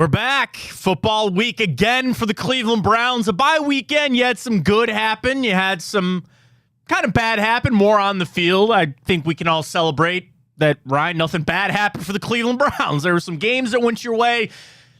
We're back. Football week again for the Cleveland Browns. A bye weekend. You had some good happen. You had some kind of bad happen. More on the field. I think we can all celebrate that, Ryan, nothing bad happened for the Cleveland Browns. There were some games that went your way,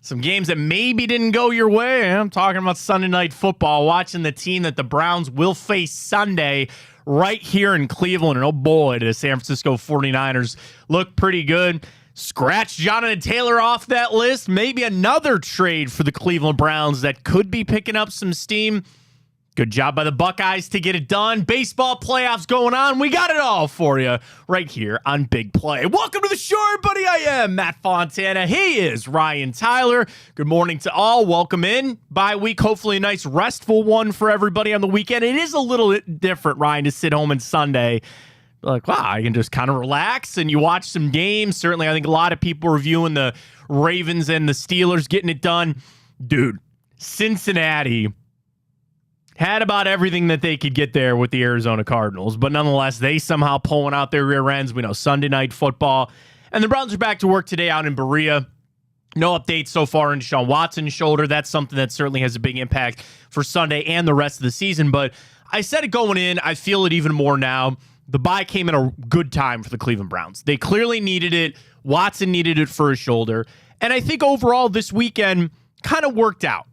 some games that maybe didn't go your way. I'm talking about Sunday Night Football, watching the team that the Browns will face Sunday right here in Cleveland. And oh boy, the San Francisco 49ers look pretty good. Scratch Jonathan Taylor off that list. Maybe another trade for the Cleveland Browns that could be picking up some steam. Good job by the Buckeyes to get it done. Baseball playoffs going on. We got it all for you right here on Big Play. Welcome to the show, everybody. I am Matt Fontana. He is Ryan Tyler. Good morning to all. Welcome in. Bye week. Hopefully a nice restful one for everybody on the weekend. It is a little bit different, Ryan, to sit home on Sunday. Like, wow, I can just kind of relax and you watch some games. Certainly, I think a lot of people reviewing the Ravens and the Steelers getting it done. Dude, Cincinnati had about everything that they could get there with the Arizona Cardinals. But nonetheless, they somehow pulling out their rear ends. We know Sunday Night Football. And the Browns are back to work today out in Berea. No updates so far in Deshaun Watson's shoulder. That's something that certainly has a big impact for Sunday and the rest of the season. But I said it going in. I feel it even more now. The bye came at a good time for the Cleveland Browns. They clearly needed it. Watson needed it for his shoulder. And I think overall this weekend kind of worked out.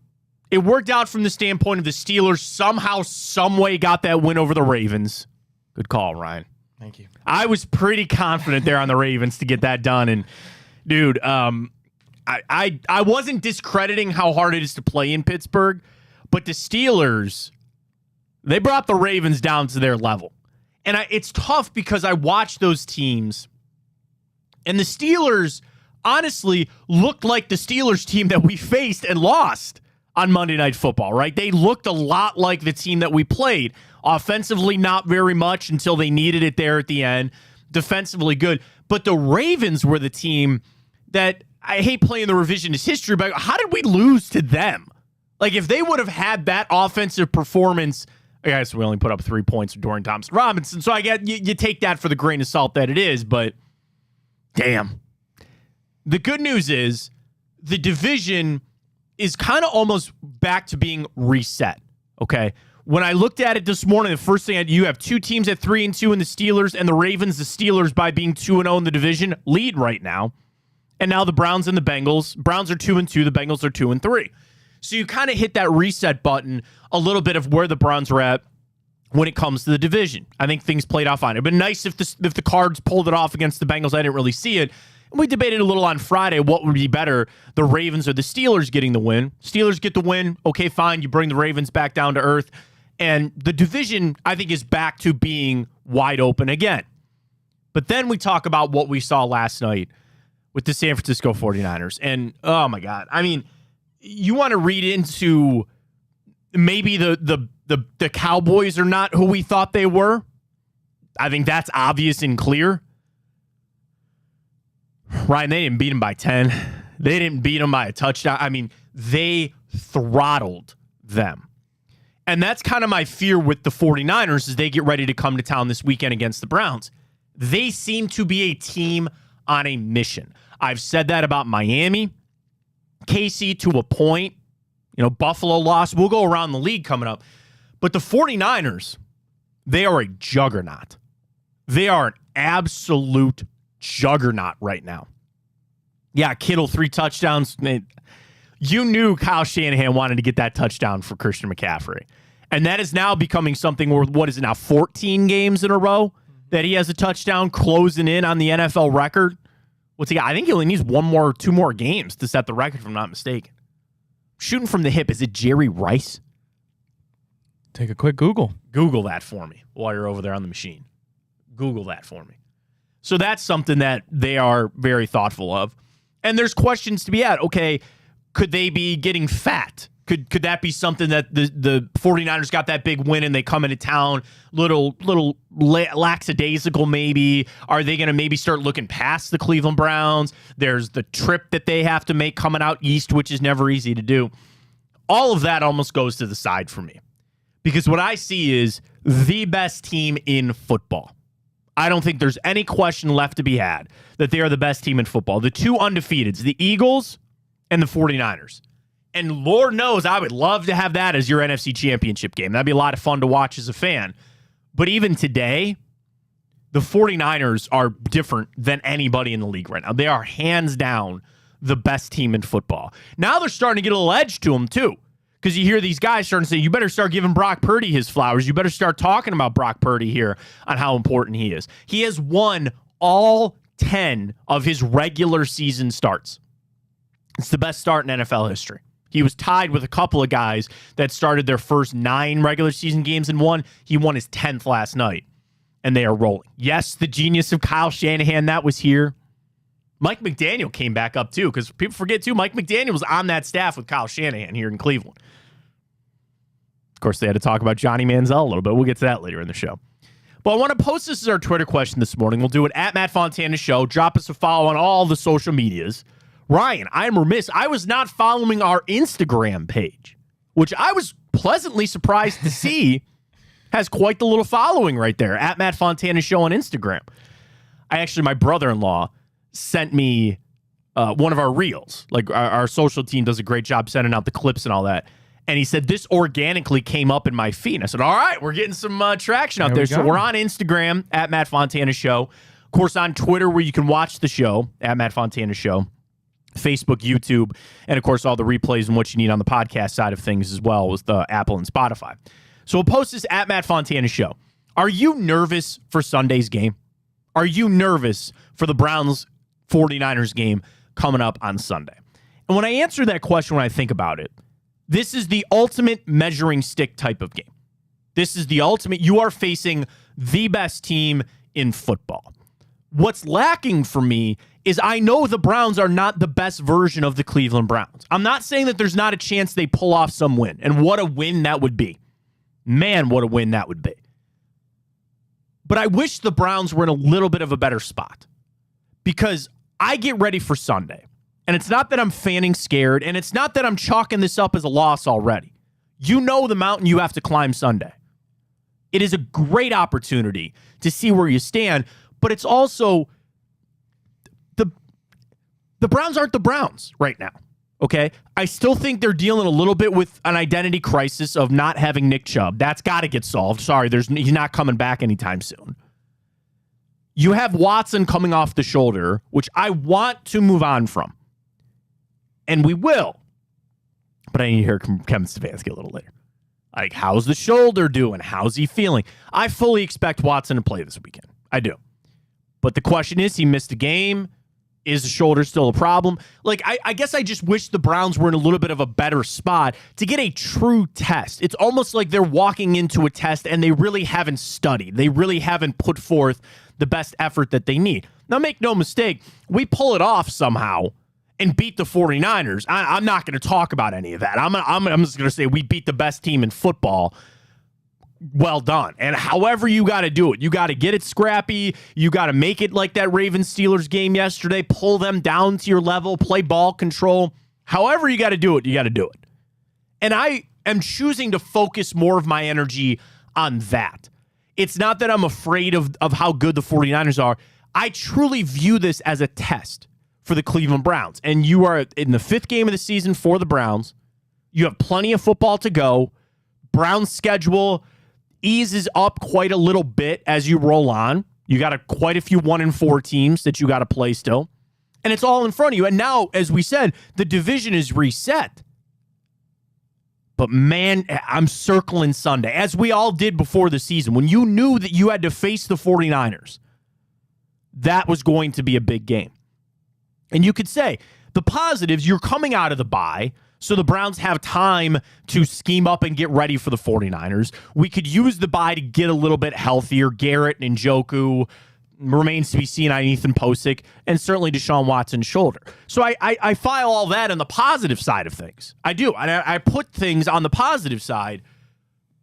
It worked out from the standpoint of the Steelers somehow, some way got that win over the Ravens. Good call, Ryan. Thank you. I was pretty confident there on the Ravens to get that done. And, dude, I wasn't discrediting how hard it is to play in Pittsburgh, but the Steelers, they brought the Ravens down to their level. And it's tough because I watched those teams, and the Steelers honestly looked like the Steelers team that we faced and lost on Monday Night Football, right? They looked a lot like the team that we played. Offensively, not very much until they needed it there at the end. Defensively, good. But the Ravens were the team that, I hate playing the revisionist history, but how did we lose to them? Like, if they would have had that offensive performance, I guess we only put up 3 points with Dorian Thompson-Robinson, so I get you take that for the grain of salt that it is, but damn. The good news is the division is kind of almost back to being reset, okay? When I looked at it this morning, the first thing you have two teams at 3-2 in the Steelers, and the Ravens, the Steelers, by being 2-0 in the division, lead right now. And now the Browns and the Bengals. Browns are 2-2, the Bengals are 2-3. So you kind of hit that reset button a little bit of where the Browns are at when it comes to the division. I think things played off fine. It would be nice if the Cards pulled it off against the Bengals. I didn't really see it. And we debated a little on Friday what would be better, the Ravens or the Steelers getting the win. Steelers get the win. Okay, fine. You bring the Ravens back down to earth. And the division, I think, is back to being wide open again. But then we talk about what we saw last night with the San Francisco 49ers. And, oh, my God. I mean, you want to read into maybe the Cowboys are not who we thought they were. I think that's obvious and clear. Ryan, they didn't beat them by 10. They didn't beat them by a touchdown. I mean, they throttled them. And that's kind of my fear with the 49ers as they get ready to come to town this weekend against the Browns. They seem to be a team on a mission. I've said that about Miami. KC to a point. You know, Buffalo lost. We'll go around the league coming up. But the 49ers, they are a juggernaut. They are an absolute juggernaut right now. Yeah, Kittle, 3 touchdowns. You knew Kyle Shanahan wanted to get that touchdown for Christian McCaffrey. And that is now becoming something where, what is it now, 14 games in a row that he has a touchdown, closing in on the NFL record. What's he got? I think he only needs 2 more games to set the record, if I'm not mistaken. Shooting from the hip, is it Jerry Rice? Take a quick Google. Google that for me while you're over there on the machine. Google that for me. So that's something that they are very thoughtful of. And there's questions to be had. Okay, could they be getting fat? Could that be something that the 49ers got that big win and they come into town little lackadaisical maybe? Are they going to maybe start looking past the Cleveland Browns? There's the trip that they have to make coming out east, which is never easy to do. All of that almost goes to the side for me because what I see is the best team in football. I don't think there's any question left to be had that they are the best team in football. The 2 undefeateds, the Eagles and the 49ers. And Lord knows I would love to have that as your NFC Championship game. That'd be a lot of fun to watch as a fan. But even today, the 49ers are different than anybody in the league right now. They are hands down the best team in football. Now they're starting to get a little edge to them, too. Because you hear these guys starting to say, you better start giving Brock Purdy his flowers. You better start talking about Brock Purdy here on how important he is. He has won all 10 of his regular season starts. It's the best start in NFL history. He was tied with a couple of guys that started their first 9 regular season games and won. He won his 10th last night, and they are rolling. Yes, the genius of Kyle Shanahan, that was here. Mike McDaniel came back up, too, because people forget, too, Mike McDaniel was on that staff with Kyle Shanahan here in Cleveland. Of course, they had to talk about Johnny Manziel a little bit. We'll get to that later in the show. But I want to post this as our Twitter question this morning. We'll do it at Matt Fontana Show. Drop us a follow on all the social medias. Ryan, I am remiss. I was not following our Instagram page, which I was pleasantly surprised to see has quite the little following right there, at Matt Fontana Show on Instagram. My brother-in-law sent me one of our reels. Like, our social team does a great job sending out the clips and all that. And he said, this organically came up in my feed. And I said, all right, we're getting some traction out there. So we're on Instagram, at Matt Fontana Show. Of course, on Twitter, where you can watch the show, at Matt Fontana Show. Facebook, YouTube, and of course all the replays and what you need on the podcast side of things as well as the Apple and Spotify. So we'll post this at Matt Fontana Show. Are you nervous for Sunday's game? Are you nervous for the Browns 49ers game coming up on Sunday? And when I answer that question, when I think about it, this is the ultimate measuring stick type of game. This is the ultimate. You are facing the best team in football. What's lacking for me is I know the Browns are not the best version of the Cleveland Browns. I'm not saying that there's not a chance they pull off some win, and what a win that would be. Man, what a win that would be. But I wish the Browns were in a little bit of a better spot because I get ready for Sunday, and it's not that I'm fanning scared, and it's not that I'm chalking this up as a loss already. You know the mountain you have to climb Sunday. It is a great opportunity to see where you stand, but it's also the Browns aren't the Browns right now, okay? I still think they're dealing a little bit with an identity crisis of not having Nick Chubb. That's got to get solved. Sorry, he's not coming back anytime soon. You have Watson coming off the shoulder, which I want to move on from, and we will. But I need to hear Kevin Stefanski a little later. Like, how's the shoulder doing? How's he feeling? I fully expect Watson to play this weekend. I do. But the question is, he missed a game. Is the shoulder still a problem? Like, I guess I just wish the Browns were in a little bit of a better spot to get a true test. It's almost like they're walking into a test and they really haven't studied. They really haven't put forth the best effort that they need. Now, make no mistake, we pull it off somehow and beat the 49ers. I'm not going to talk about any of that. I'm just going to say we beat the best team in football. Well done. And however you got to do it, you got to get it scrappy. You got to make it like that Ravens-Steelers game yesterday. Pull them down to your level. Play ball control. However you got to do it, you got to do it. And I am choosing to focus more of my energy on that. It's not that I'm afraid of how good the 49ers are. I truly view this as a test for the Cleveland Browns. And you are in the 5th game of the season for the Browns. You have plenty of football to go. Browns' schedule eases up quite a little bit as you roll on. You got quite a few 1-4 teams that you got to play still. And it's all in front of you. And now, as we said, the division is reset. But man, I'm circling Sunday, as we all did before the season. When you knew that you had to face the 49ers, that was going to be a big game. And you could say, the positives, you're coming out of the bye, so the Browns have time to scheme up and get ready for the 49ers. We could use the bye to get a little bit healthier. Garrett and Njoku remains to be seen on Ethan Posick, and certainly Deshaun Watson's shoulder. So I file all that on the positive side of things. I do. I put things on the positive side,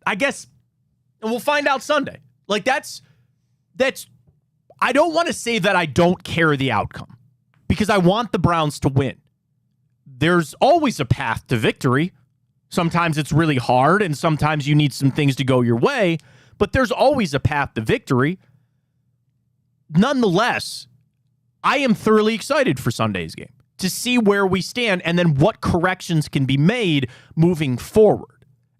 I guess, and we'll find out Sunday. Like, that's I don't want to say that I don't care the outcome, because I want the Browns to win. There's always a path to victory. Sometimes it's really hard, and sometimes you need some things to go your way, but there's always a path to victory. Nonetheless, I am thoroughly excited for Sunday's game. to see where we stand and then what corrections can be made moving forward.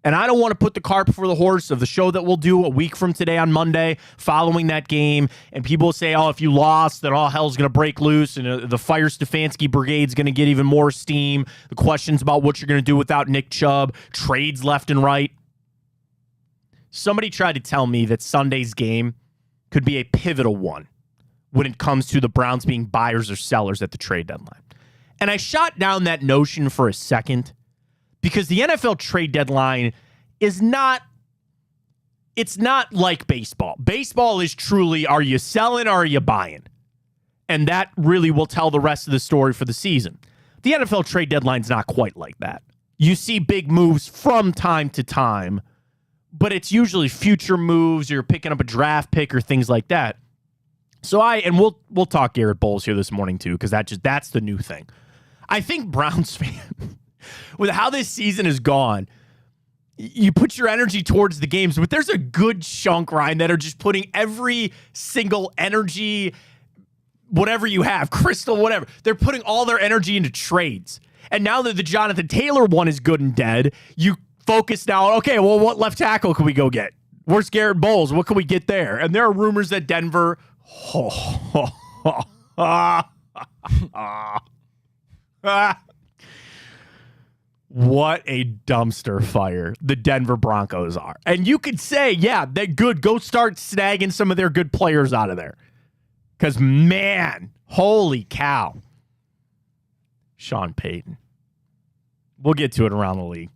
And I don't want to put the cart before the horse of the show that we'll do a week from today on Monday following that game. And people say, oh, if you lost, then all hell's going to break loose and the Fire Stefanski Brigade's going to get even more steam. The questions about what you're going to do without Nick Chubb, trades left and right. Somebody tried to tell me that Sunday's game could be a pivotal one when it comes to the Browns being buyers or sellers at the trade deadline. And I shot down that notion for a second because the NFL trade deadline is not, it's not like baseball. Baseball is truly, are you selling or are you buying? And that really will tell the rest of the story for the season. The NFL trade deadline's not quite like that. You see big moves from time to time, but it's usually future moves. You're picking up a draft pick or things like that. So we'll talk Garrett Bowles here this morning too, because that's the new thing. I think Browns fan, with how this season has gone, you put your energy towards the games, but there's a good chunk, Ryan, that are just putting every single energy, whatever you have, crystal, whatever, they're putting all their energy into trades. And now that the Jonathan Taylor one is good and dead, you focus now on, okay, well, what left tackle can we go get? Where's Garrett Bowles? What can we get there? And there are rumors that Denver... What a dumpster fire the Denver Broncos are. And you could say, yeah, they're good. Go start snagging some of their good players out of there. Because, man, holy cow. Sean Payton. We'll get to it around the league.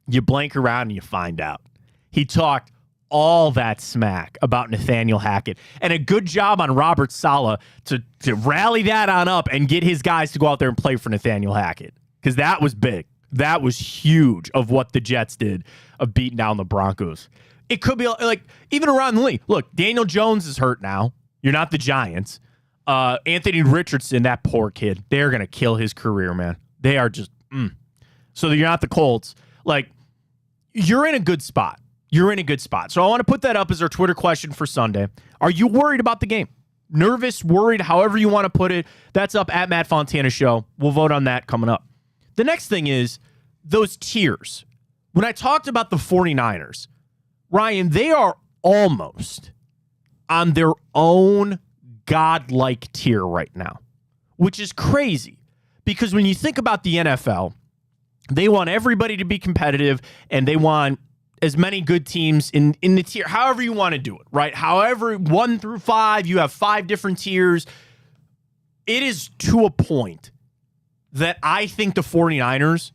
You blank around and you find out. He talked all that smack about Nathaniel Hackett. And a good job on Robert Saleh to rally that on up and get his guys to go out there and play for Nathaniel Hackett. Because that was big. That was huge of what the Jets did of beating down the Broncos. It could be like, even around the league. Look, Daniel Jones is hurt now. You're not the Giants. Anthony Richardson, that poor kid, they're going to kill his career, man. They are just, So you're not the Colts. Like, you're in a good spot. You're in a good spot. So I want to put that up as our Twitter question for Sunday. Are you worried about the game? Nervous, worried, however you want to put it. That's up at Matt Fontana Show. We'll vote on that coming up. The next thing is those tiers. When I talked about the 49ers, Ryan, they are almost on their own godlike tier right now, which is crazy because when you think about the NFL, they want everybody to be competitive and they want as many good teams in the tier, however you want to do it, right? However, 1 through 5, you have 5 different tiers. It is to a point that I think the 49ers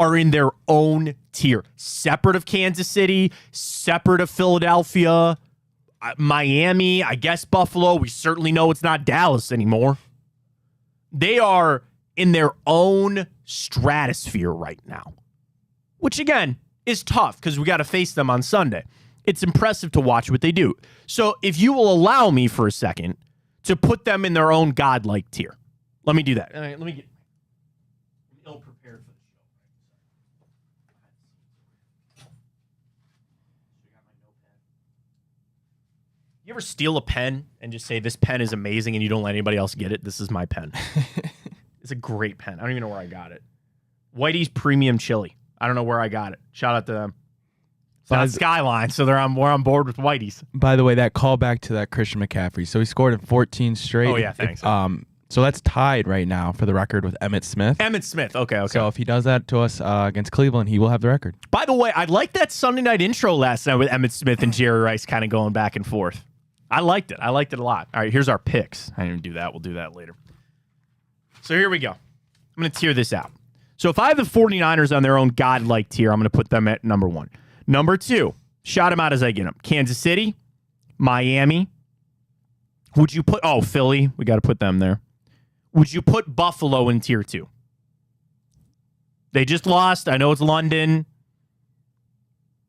are in their own tier, separate of Kansas City, separate of Philadelphia, Miami, I guess Buffalo. We certainly know it's not Dallas anymore. They are in their own stratosphere right now, which again is tough because we got to face them on Sunday. It's impressive to watch what they do. So if you will allow me for a second to put them in their own godlike tier, let me do that. All right, let me get ill-prepared for the show. You ever steal a pen and just say, this pen is amazing, and you don't let anybody else get it? This is my pen. It's a great pen. I don't even know where I got it. Whitey's Premium Chili. I don't know where I got it. Shout out to them. It's not Skyline, so we're on board with Whitey's. By the way, that callback to that Christian McCaffrey. So he scored in 14 straight. Oh, yeah, thanks. So that's tied right now for the record with Emmitt Smith. Emmitt Smith, okay. So if he does that to us against Cleveland, he will have the record. By the way, I liked that Sunday night intro last night with Emmitt Smith and Jerry Rice kind of going back and forth. I liked it. I liked it a lot. All right, here's our picks. I didn't even do that. We'll do that later. So here we go. I'm going to tier this out. So if I have the 49ers on their own godlike tier, I'm going to put them at number 1. Number 2, shout them out as I get them. Kansas City, Miami. Would you put, Philly. We got to put them there. Would you put Buffalo in tier 2? They just lost. I know it's London.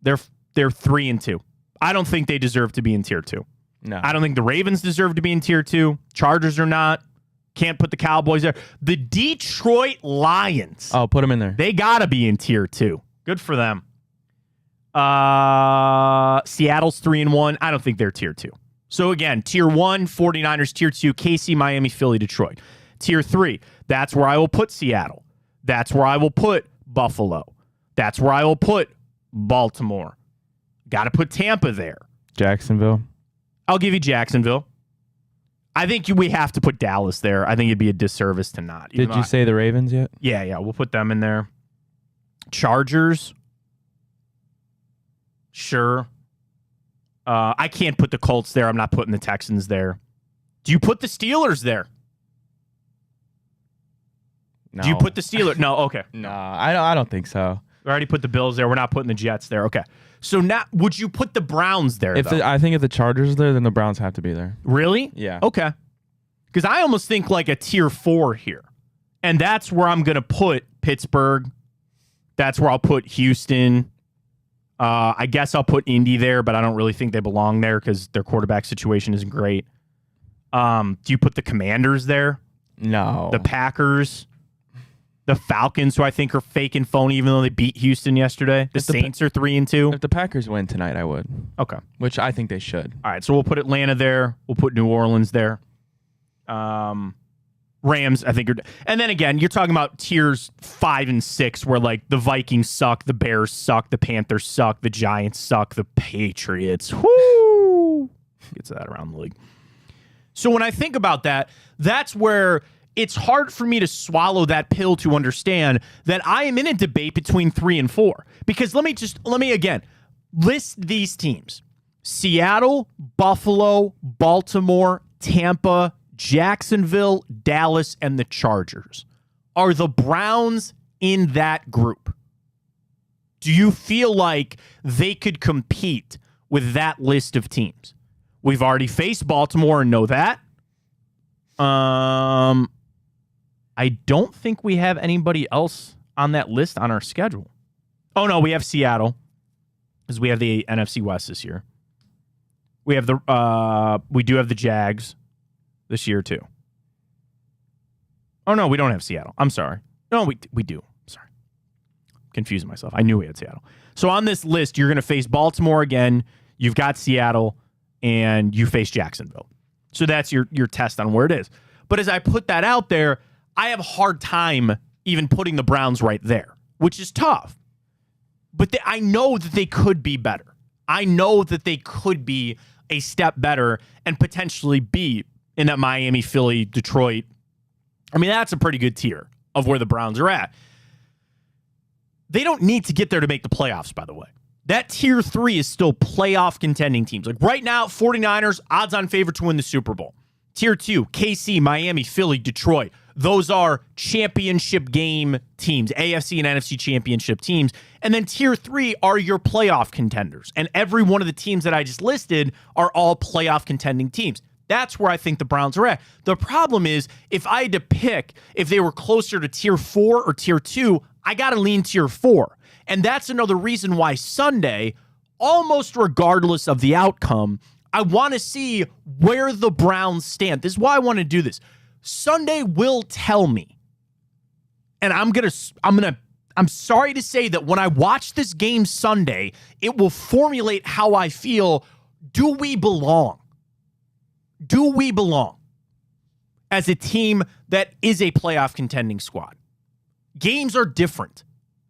They're 3-2. I don't think they deserve to be in tier 2. No. I don't think the Ravens deserve to be in tier 2. Chargers are not. Can't put the Cowboys there. The Detroit Lions. Oh, put them in there. They got to be in tier 2. Good for them. Seattle's 3-1. I don't think they're tier 2. So again, tier 1, 49ers, tier 2, KC, Miami, Philly, Detroit. Tier 3, that's where I will put Seattle. That's where I will put Buffalo. That's where I will put Baltimore. Got to put Tampa there. Jacksonville. I'll give you Jacksonville. I think we have to put Dallas there. I think it'd be a disservice to not. Did you say the Ravens yet? Yeah, we'll put them in there. Chargers. Sure. I can't put the Colts there. I'm not putting the Texans there. Do you put the Steelers there? No. Do you put the Steelers? No, okay. No, I don't think so. We already put the Bills there. We're not putting the Jets there. Okay. So now, would you put the Browns there, I think if the Chargers are there, then the Browns have to be there. Really? Yeah. Okay. Because I almost think like a tier 4 here. And that's where I'm going to put Pittsburgh. That's where I'll put Houston. I guess I'll put Indy there, but I don't really think they belong there because their quarterback situation isn't great. Do you put the Commanders there? No. The Packers? The Falcons, who I think are fake and phony, even though they beat Houston yesterday. The Saints are 3-2. If the Packers win tonight, I would. Okay. Which I think they should. All right, so we'll put Atlanta there. We'll put New Orleans there. Rams, I think. And then again, you're talking about tiers 5 and 6 where like the Vikings suck, the Bears suck, the Panthers suck, the Giants suck, the Patriots. Whoo! Gets that around the league. So when I think about that, that's where it's hard for me to swallow that pill to understand that I am in a debate between 3 and 4. Because let me again list these teams. Seattle, Buffalo, Baltimore, Tampa, Jacksonville, Dallas, and the Chargers. Are the Browns in that group? Do you feel like they could compete with that list of teams? We've already faced Baltimore and know that. I don't think we have anybody else on that list on our schedule. Oh, no, we have Seattle because we have the NFC West this year. We have we do have the Jags this year too. Oh, no, we don't have Seattle. I'm sorry. No, we do. Sorry. Confusing myself. I knew we had Seattle. So on this list, you're going to face Baltimore again. You've got Seattle, and you face Jacksonville. So that's your test on where it is. But as I put that out there, I have a hard time even putting the Browns right there, which is tough. But I know that they could be better. I know that they could be a step better and potentially be in that Miami, Philly, Detroit. I mean, that's a pretty good tier of where the Browns are at. They don't need to get there to make the playoffs, by the way. That tier 3 is still playoff contending teams. Like right now, 49ers, odds-on favorite to win the Super Bowl. Tier 2, KC, Miami, Philly, Detroit. Those are championship game teams, AFC and NFC championship teams. And then tier 3 are your playoff contenders. And every one of the teams that I just listed are all playoff contending teams. That's where I think the Browns are at. The problem is, if I had to pick if they were closer to tier 4 or tier 2, I got to lean tier 4. And that's another reason why Sunday, almost regardless of the outcome, I want to see where the Browns stand. This is why I want to do this. Sunday will tell me. And I'm sorry to say that when I watch this game Sunday, it will formulate how I feel. Do we belong? Do we belong as a team that is a playoff contending squad? Games are different.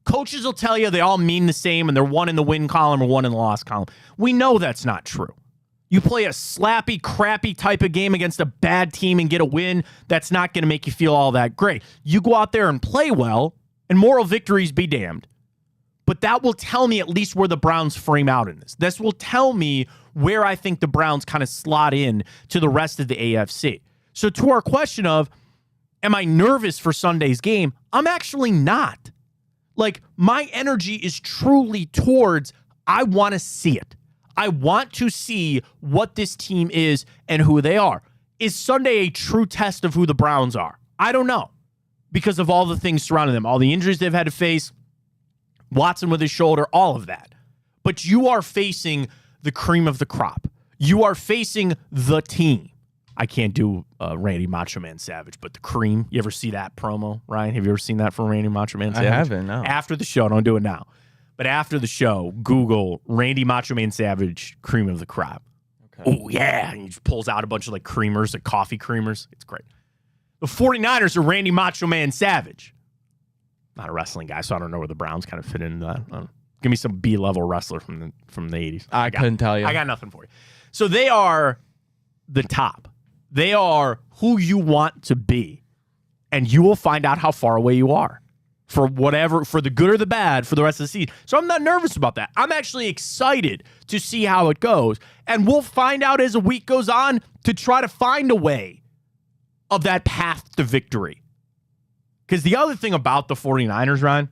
Coaches will tell you they all mean the same and they're one in the win column or one in the loss column. We know that's not true. You play a slappy, crappy type of game against a bad team and get a win, that's not going to make you feel all that great. You go out there and play well, and moral victories be damned. But that will tell me at least where the Browns frame out in this. This will tell me where I think the Browns kind of slot in to the rest of the AFC. So to our question of, am I nervous for Sunday's game? I'm actually not. Like, my energy is truly towards, I want to see it. I want to see what this team is and who they are. Is Sunday a true test of who the Browns are? I don't know, because of all the things surrounding them, all the injuries they've had to face, Watson with his shoulder, all of that. But you are facing the cream of the crop. You are facing the team. I can't do Randy Macho Man Savage, but the cream. You ever see that promo, Ryan? Have you ever seen that from Randy Macho Man Savage? I haven't, no. After the show, don't do it now. But after the show, Google Randy Macho Man Savage cream of the crop. Okay. Oh, yeah. And he just pulls out a bunch of like creamers, like coffee creamers. It's great. The 49ers are Randy Macho Man Savage. Not a wrestling guy, so I don't know where the Browns kind of fit into that. Give me some B-level wrestler from the 80s. I couldn't tell you. I got nothing for you. So they are the top. They are who you want to be. And you will find out how far away you are. For the good or the bad, for the rest of the season. So I'm not nervous about that. I'm actually excited to see how it goes. And we'll find out as the week goes on to try to find a way of that path to victory. Because the other thing about the 49ers, Ryan,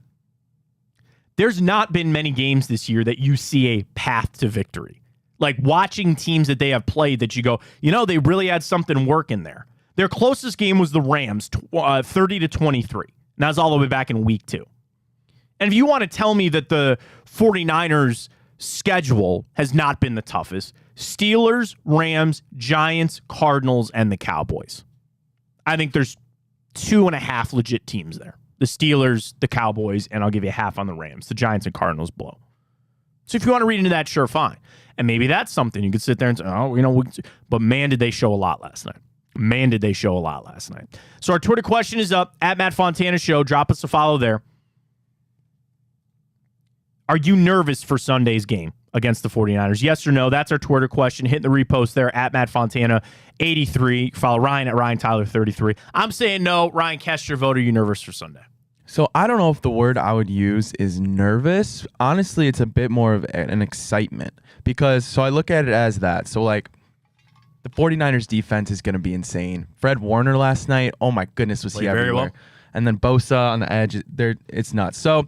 there's not been many games this year that you see a path to victory. Like watching teams that they have played that you go, they really had something working there. Their closest game was the Rams, 30-23. And that was all the way back in week 2. And if you want to tell me that the 49ers schedule has not been the toughest, Steelers, Rams, Giants, Cardinals, and the Cowboys. I think there's 2.5 legit teams there. The Steelers, the Cowboys, and I'll give you half on the Rams. The Giants and Cardinals blow. So if you want to read into that, sure, fine. And maybe that's something you could sit there and say, but man, did they show a lot last night. So our Twitter question is up, at Matt Fontana Show. Drop us a follow there. Are you nervous for Sunday's game against the 49ers? Yes or no? That's our Twitter question. Hit the repost there, at Matt Fontana 83. Follow Ryan at Ryan Tyler 33. I'm saying no. Ryan, cast your vote. Are you nervous for Sunday? So I don't know if the word I would use is nervous. Honestly, it's a bit more of an excitement because I look at it as that. So like the 49ers defense is going to be insane. Fred Warner last night, oh my goodness, was he everywhere. Well. And then Bosa on the edge, it's nuts. So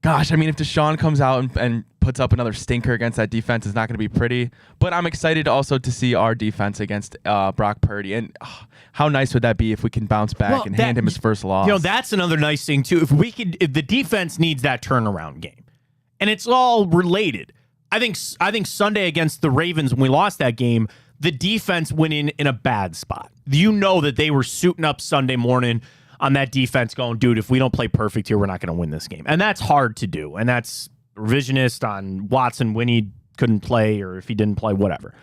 gosh, I mean, if Deshaun comes out and puts up another stinker against that defense, it's not going to be pretty. But I'm excited also to see our defense against Brock Purdy. And how nice would that be if we can bounce back and hand him his first loss? That's another nice thing, too. If the defense needs that turnaround game, and it's all related. I think Sunday against the Ravens, when we lost that game, the defense went in a bad spot. That they were suiting up Sunday morning on that defense going, dude, if we don't play perfect here, we're not going to win this game. And that's hard to do. And that's revisionist on Watson when he couldn't play or if he didn't play, whatever.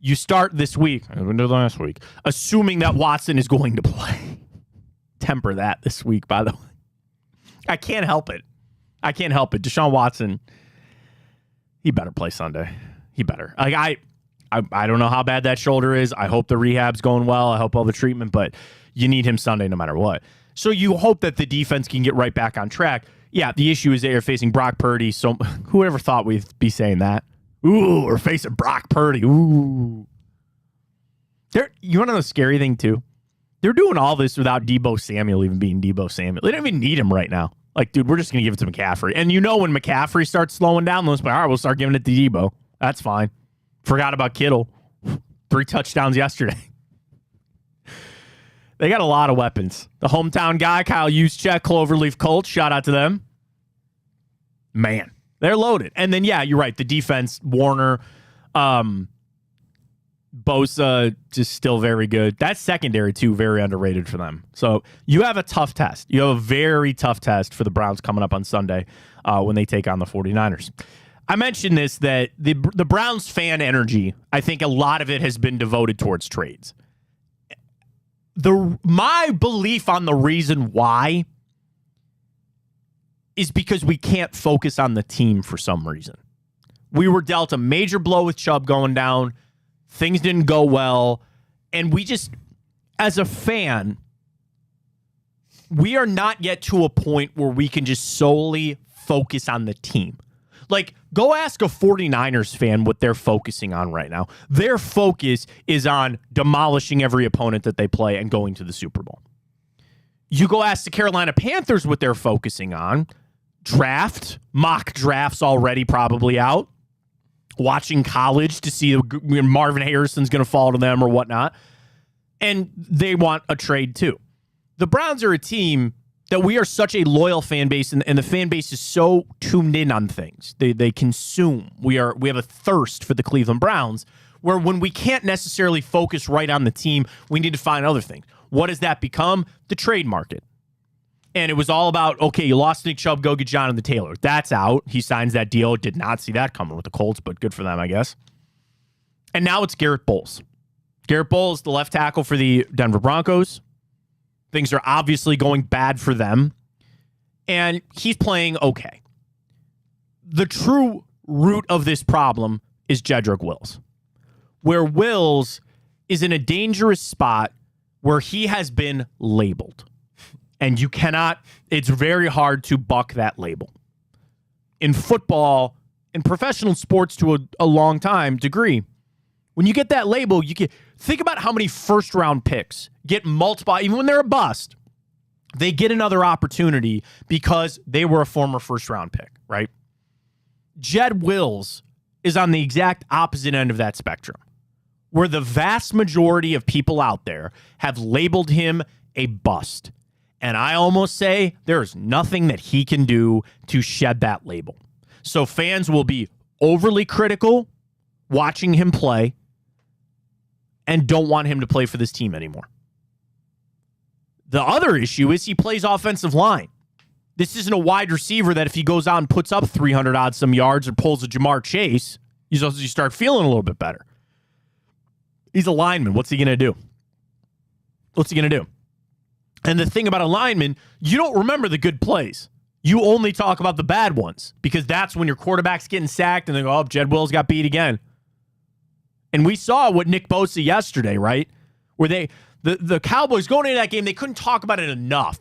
You start this week, last week, assuming that Watson is going to play. Temper that this week, by the way. I can't help it. Deshaun Watson, he better play Sunday. He better. I don't know how bad that shoulder is. I hope the rehab's going well. I hope all the treatment, but you need him Sunday no matter what. So you hope that the defense can get right back on track. Yeah, the issue is that you're facing Brock Purdy. So who ever thought we'd be saying that? Ooh, we're facing Brock Purdy. Ooh. You want to know the scary thing, too? They're doing all this without Deebo Samuel even being Deebo Samuel. They don't even need him right now. Like, dude, we're just going to give it to McCaffrey. And when McCaffrey starts slowing down, all right, we'll start giving it to Deebo. That's fine. Forgot about Kittle. 3 touchdowns yesterday. They got a lot of weapons. The hometown guy, Kyle Juszczyk, Cloverleaf Colts, shout out to them. Man, they're loaded. And then, yeah, you're right. The defense, Warner, Bosa, just still very good. That secondary, too, very underrated for them. So you have a tough test. You have a very tough test for the Browns coming up on Sunday when they take on the 49ers. I mentioned this, that the Browns fan energy, I think a lot of it has been devoted towards trades. My belief on the reason why is because we can't focus on the team for some reason. We were dealt a major blow with Chubb going down. Things didn't go well. And we just, as a fan, we are not yet to a point where we can just solely focus on the team. Like, go ask a 49ers fan what they're focusing on right now. Their focus is on demolishing every opponent that they play and going to the Super Bowl. You go ask the Carolina Panthers what they're focusing on. Draft, mock drafts already probably out. Watching college to see when Marvin Harrison's going to fall to them or whatnot. And they want a trade too. The Browns are a team that we are such a loyal fan base, and the fan base is so tuned in on things. They consume. We have a thirst for the Cleveland Browns, where when we can't necessarily focus right on the team, we need to find other things. What does that become? The trade market. And it was all about, okay, you lost Nick Chubb, go get Jonathan Taylor. That's out. He signs that deal. Did not see that coming with the Colts, but good for them, I guess. And now it's Garrett Bowles. Garrett Bowles, the left tackle for the Denver Broncos. Things are obviously going bad for them. And he's playing okay. The true root of this problem is Jedrick Wills, where Wills is in a dangerous spot where he has been labeled. And you cannot, it's very hard to buck that label. In football, in professional sports to a long time degree, when you get that label, you can think about how many first round picks get multiplied, even when they're a bust, they get another opportunity because they were a former first round pick, right? Jed Wills is on the exact opposite end of that spectrum, where the vast majority of people out there have labeled him a bust. And I almost say there's nothing that he can do to shed that label. So fans will be overly critical watching him play and don't want him to play for this team anymore. The other issue is he plays offensive line. This isn't a wide receiver that if he goes out and puts up 300 odd some yards or pulls a Jamar Chase, you start feeling a little bit better. He's a lineman. What's he going to do? What's he going to do? And the thing about a lineman, you don't remember the good plays. You only talk about the bad ones because that's when your quarterback's getting sacked and they go, oh, Jed Wills got beat again. And we saw what Nick Bosa yesterday, right? Where the Cowboys going into that game, they couldn't talk about it enough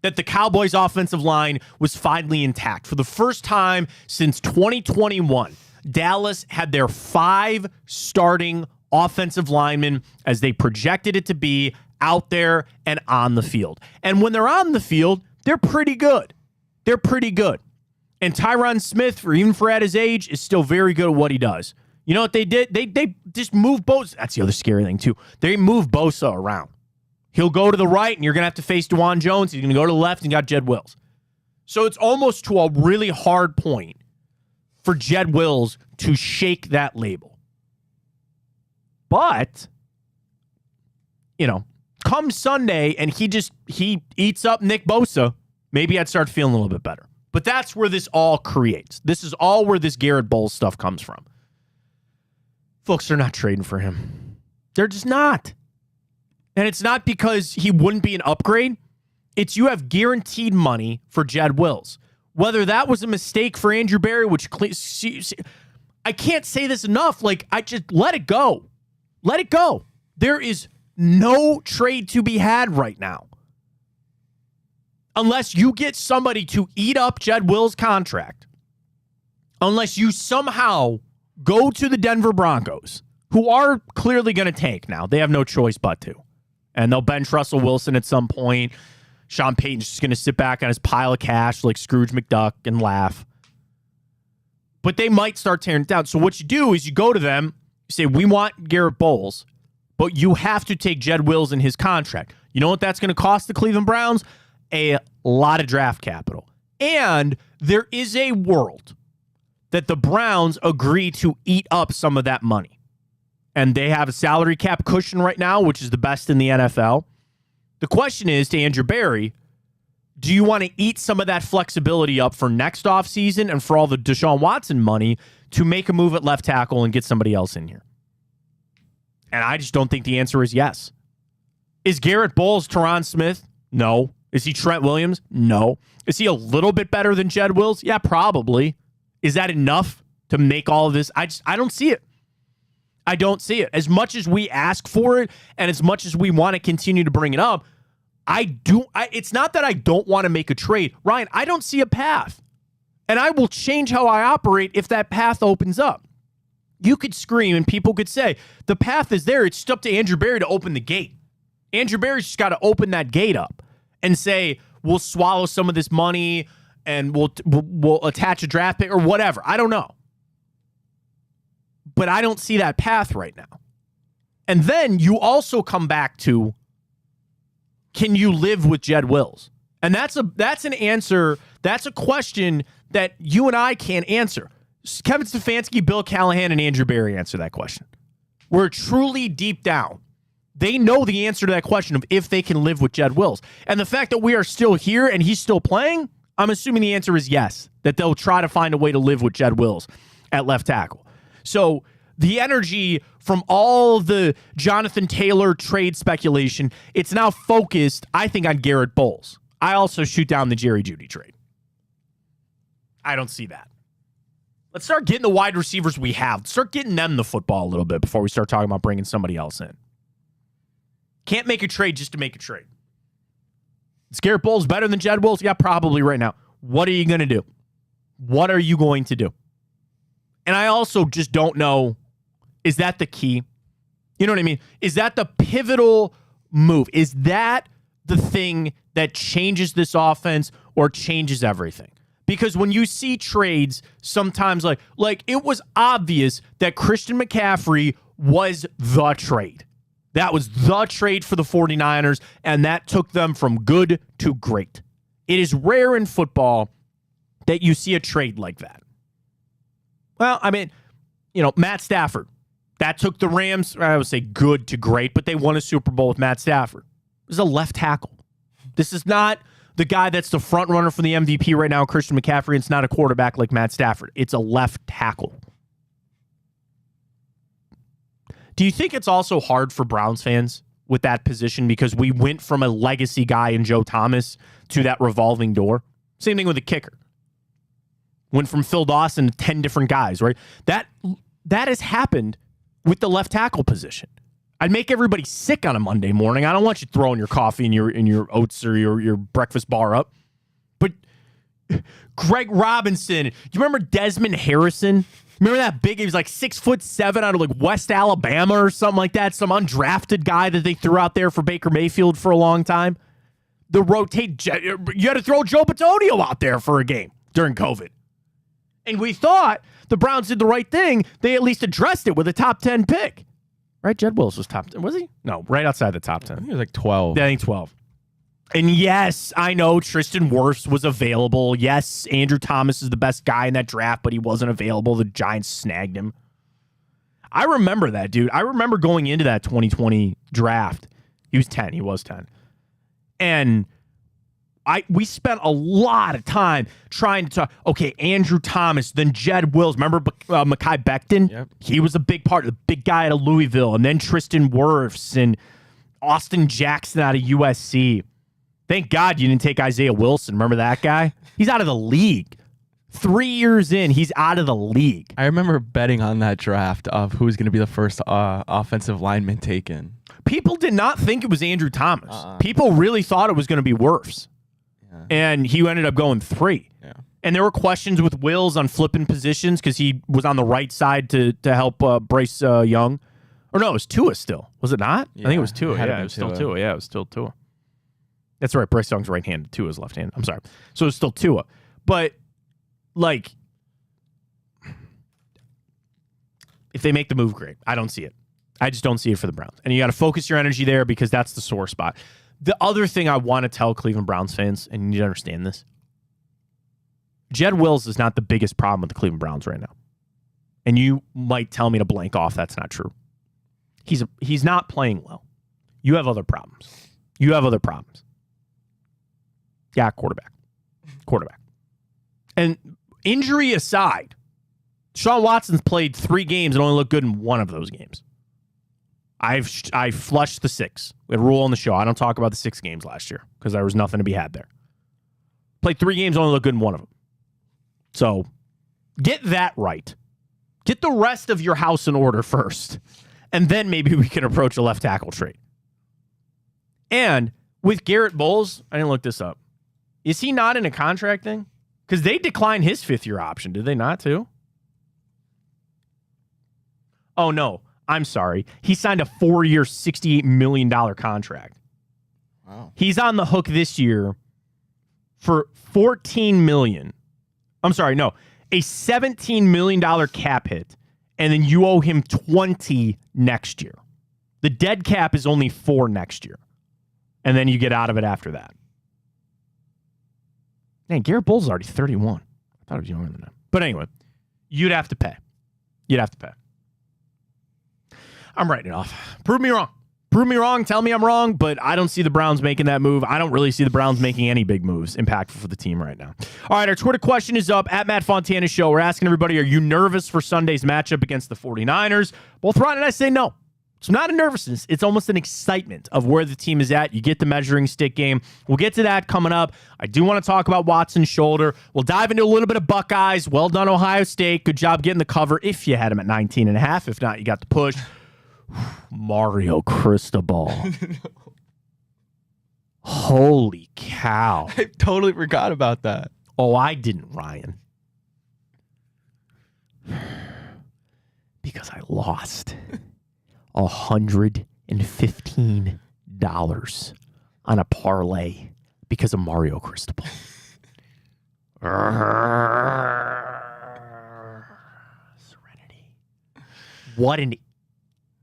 that the Cowboys' offensive line was finally intact. For the first time since 2021, Dallas had their 5 starting offensive linemen as they projected it to be out there and on the field. And when they're on the field, they're pretty good. They're pretty good. And Tyron Smith, even for at his age, is still very good at what he does. You know what they did? They just moved Bosa. That's the other scary thing, too. They moved Bosa around. He'll go to the right, and you're going to have to face DeJuan Jones. He's going to go to the left, and you got Jed Wills. So it's almost to a really hard point for Jed Wills to shake that label. But, come Sunday, and he eats up Nick Bosa, maybe I'd start feeling a little bit better. But that's where this all creates. This is all where this Garrett Bowles stuff comes from. Folks are not trading for him. They're just not. And it's not because he wouldn't be an upgrade. It's you have guaranteed money for Jed Wills. Whether that was a mistake for Andrew Berry, which I can't say this enough. I just let it go. Let it go. There is no trade to be had right now. Unless you get somebody to eat up Jed Wills' contract. Unless you somehow go to the Denver Broncos, who are clearly going to tank now. They have no choice but to. And they'll bench Russell Wilson at some point. Sean Payton's just going to sit back on his pile of cash like Scrooge McDuck and laugh. But they might start tearing it down. So what you do is you go to them, you say, we want Garrett Bowles, but you have to take Jed Wills in his contract. You know what that's going to cost the Cleveland Browns? A lot of draft capital. And there is a world that the Browns agree to eat up some of that money. And they have a salary cap cushion right now, which is the best in the NFL. The question is to Andrew Berry, do you want to eat some of that flexibility up for next offseason and for all the Deshaun Watson money to make a move at left tackle and get somebody else in here? And I just don't think the answer is yes. Is Garrett Bowles Tyron Smith? No. Is he Trent Williams? No. Is he a little bit better than Jed Wills? Yeah, probably. Is that enough to make all of this? I don't see it. I don't see it. As much as we ask for it and as much as we want to continue to bring it up, it's not that I don't want to make a trade. Ryan, I don't see a path. And I will change how I operate if that path opens up. You could scream and people could say, the path is there. It's just up to Andrew Berry to open the gate. Andrew Berry's just got to open that gate up and say, we'll swallow some of this money and we'll attach a draft pick or whatever. I don't know. But I don't see that path right now. And then you also come back to, can you live with Jed Wills? And that's an answer. That's a question that you and I can't answer. Kevin Stefanski, Bill Callahan, and Andrew Berry answer that question. We're truly deep down. They know the answer to that question of if they can live with Jed Wills. And the fact that we are still here and he's still playing, I'm assuming the answer is yes, that they'll try to find a way to live with Jed Wills at left tackle. So The energy from all the Jonathan Taylor trade speculation, it's now focused, I think, on Garrett Bowles. I also shoot down the Jerry Jeudy trade. I don't see that. Let's start getting the wide receivers we have. Start getting them the football a little bit before we start talking about bringing somebody else in. Can't make a trade just to make a trade. Is Garrett Bowles better than Jed Wills? Yeah, probably right now. What are you going to do? What are you going to do? And I also just don't know, is that the key? You know what I mean? Is that the pivotal move? Is that the thing that changes this offense or changes everything? Because when you see trades, sometimes like it was obvious that Christian McCaffrey was the trade. That was the trade for the 49ers, and that took them from good to great. It is rare in football that you see a trade like that. Well, I mean, Matt Stafford. That took the Rams, I would say good to great, but they won a Super Bowl with Matt Stafford. This is a left tackle. This is not the guy that's the front runner for the MVP right now, Christian McCaffrey. It's not a quarterback like Matt Stafford. It's a left tackle. Do you think it's also hard for Browns fans with that position because we went from a legacy guy in Joe Thomas to that revolving door? Same thing with the kicker. Went from Phil Dawson to 10 different guys, right? That has happened with the left tackle position. I'd make everybody sick on a Monday morning. I don't want you throwing your coffee and your oats or your breakfast bar up. But Greg Robinson, do you remember Desmond Harrison? Remember that big? He was like 6'7" out of like West Alabama or something like that. Some undrafted guy that they threw out there for Baker Mayfield for a long time. You had to throw Joe Bitonio out there for a game during COVID. And we thought the Browns did the right thing. They at least addressed it with a top 10 pick. Right? Jed Wills was top 10. Was he? No, right outside the top 10. I think he was like 12. Yeah, I think 12. And yes, I know Tristan Wirfs was available. Yes, Andrew Thomas is the best guy in that draft, but he wasn't available. The Giants snagged him. I remember that, dude. I remember going into that 2020 draft. He was 10. He was 10. And we spent a lot of time trying to talk, okay, Andrew Thomas, then Jed Wills. Remember Mekhi Becton? Yep. He was a big part, the big guy out of Louisville. And then Tristan Wirfs and Austin Jackson out of USC. Thank God you didn't take Isaiah Wilson. Remember that guy? He's out of the league. 3 years in, he's out of the league. I remember betting on that draft of who's going to be the first offensive lineman taken. People did not think it was Andrew Thomas. People really thought it was going to be Wirfs. And he ended up going 3. Yeah. And there were questions with Wills on flipping positions because he was on the right side to help Bryce Young. Or no, it was Tua still. Was it not? Yeah, I think it was Tua. it Yeah, it was still Tua. Yeah, it was still Tua. That's right. Bryce Young's right-handed. Tua's left-handed. I'm sorry. So it was still Tua. But, like, if they make the move, great. I don't see it. I just don't see it for the Browns. And you got to focus your energy there because that's the sore spot. The other thing I want to tell Cleveland Browns fans, and you need to understand this, Jed Wills is not the biggest problem with the Cleveland Browns right now. And you might tell me to blank off that's not true. He's not playing well. You have other problems. Yeah, quarterback. And injury aside, Deshaun Watson's played 3 games and only looked good in 1 of those games. I flushed the 6. We had a rule on the show. I don't talk about the 6 games last year because there was nothing to be had there. Played 3 games, only looked good in 1 of them. So get that right. Get the rest of your house in order first. And then maybe we can approach a left tackle trade. And with Garrett Bowles, I didn't look this up. Is he not in a contract thing? Because they declined his 5th-year option. Did they not too? Oh, no. I'm sorry. He signed a 4-year, $68 million contract. Wow. He's on the hook this year for $14 million. I'm sorry, no. A $17 million cap hit, and then you owe him $20 next year. The dead cap is only $4 next year. And then you get out of it after that. Man, Garrett Bowles is already 31. I thought he was younger than that. But anyway, you'd have to pay. I'm writing it off. Prove me wrong. Prove me wrong, tell me I'm wrong, but I don't see the Browns making that move. I don't really see the Browns making any big moves impactful for the team right now. All right, our Twitter question is up at Matt Fontana Show. We're asking everybody, are you nervous for Sunday's matchup against the 49ers? Both Ron and I say no. It's not a nervousness. It's almost an excitement of where the team is at. You get the measuring stick game. We'll get to that coming up. I do want to talk about Watson's shoulder. We'll dive into a little bit of Buckeyes. Well done, Ohio State. Good job getting the cover if you had him at 19.5. If not, you got the push. Mario Cristobal. Holy cow. I totally forgot about that. Oh, I didn't, Ryan. Because I lost $115 on a parlay because of Mario Cristobal. Serenity. What an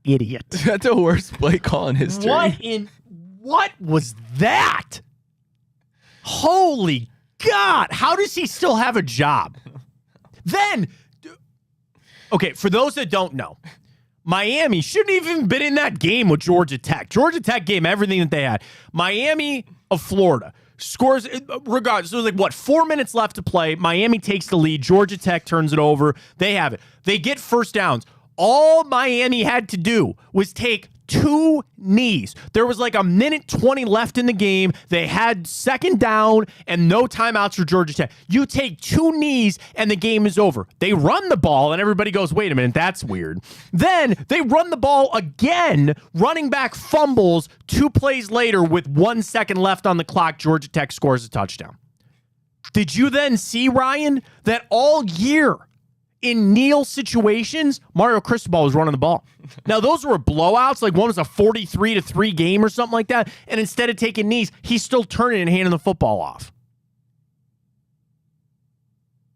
idiot. That's the worst play call in history. What was that? Holy God. How does he still have a job? Then, okay, for those that don't know, Miami shouldn't even been in that game with Georgia Tech. Georgia Tech gave everything that they had. Miami of Florida scores, regardless, so it was 4 minutes left to play. Miami takes the lead. Georgia Tech turns it over. They have it. They get first downs. All Miami had to do was take 2 knees. There was a minute 20 left in the game. They had second down and no timeouts for Georgia Tech. You take 2 knees and the game is over. They run the ball and everybody goes, wait a minute, that's weird. Then they run the ball again. Running back fumbles 2 plays later with 1 second left on the clock. Georgia Tech scores a touchdown. Did you then see, Ryan, that all year in kneel situations, Mario Cristobal was running the ball. Now, those were blowouts. One was a 43-3 game or something like that. And instead of taking knees, he's still turning and handing the football off.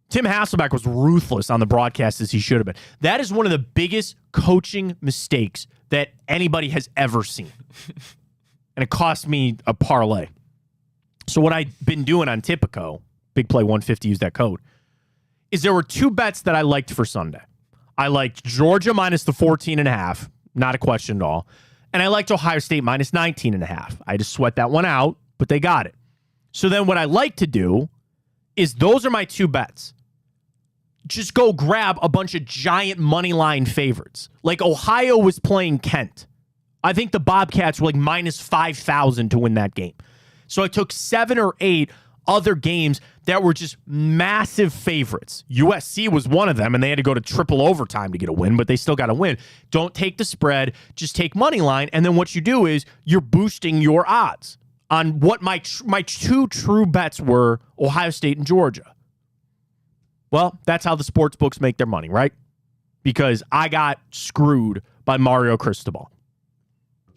Tim Hasselbeck was ruthless on the broadcast as he should have been. That is one of the biggest coaching mistakes that anybody has ever seen. And it cost me a parlay. So what I've been doing on Tipico, Big Play 150, use that code, is there were 2 bets that I liked for Sunday. I liked Georgia minus the 14.5, not a question at all. And I liked Ohio State minus 19.5. I just sweat that one out, but they got it. So then what I like to do is those are my 2 bets. Just go grab a bunch of giant money line favorites. Ohio was playing Kent. I think the Bobcats were minus 5,000 to win that game. So I took 7 or 8 other games that were just massive favorites. USC was one of them, and they had to go to triple overtime to get a win, but they still got a win. Don't take the spread, just take money line, and then what you do is you're boosting your odds on what my 2 true bets were, Ohio State and Georgia. Well, that's how the sports books make their money, right? Because I got screwed by Mario Cristobal.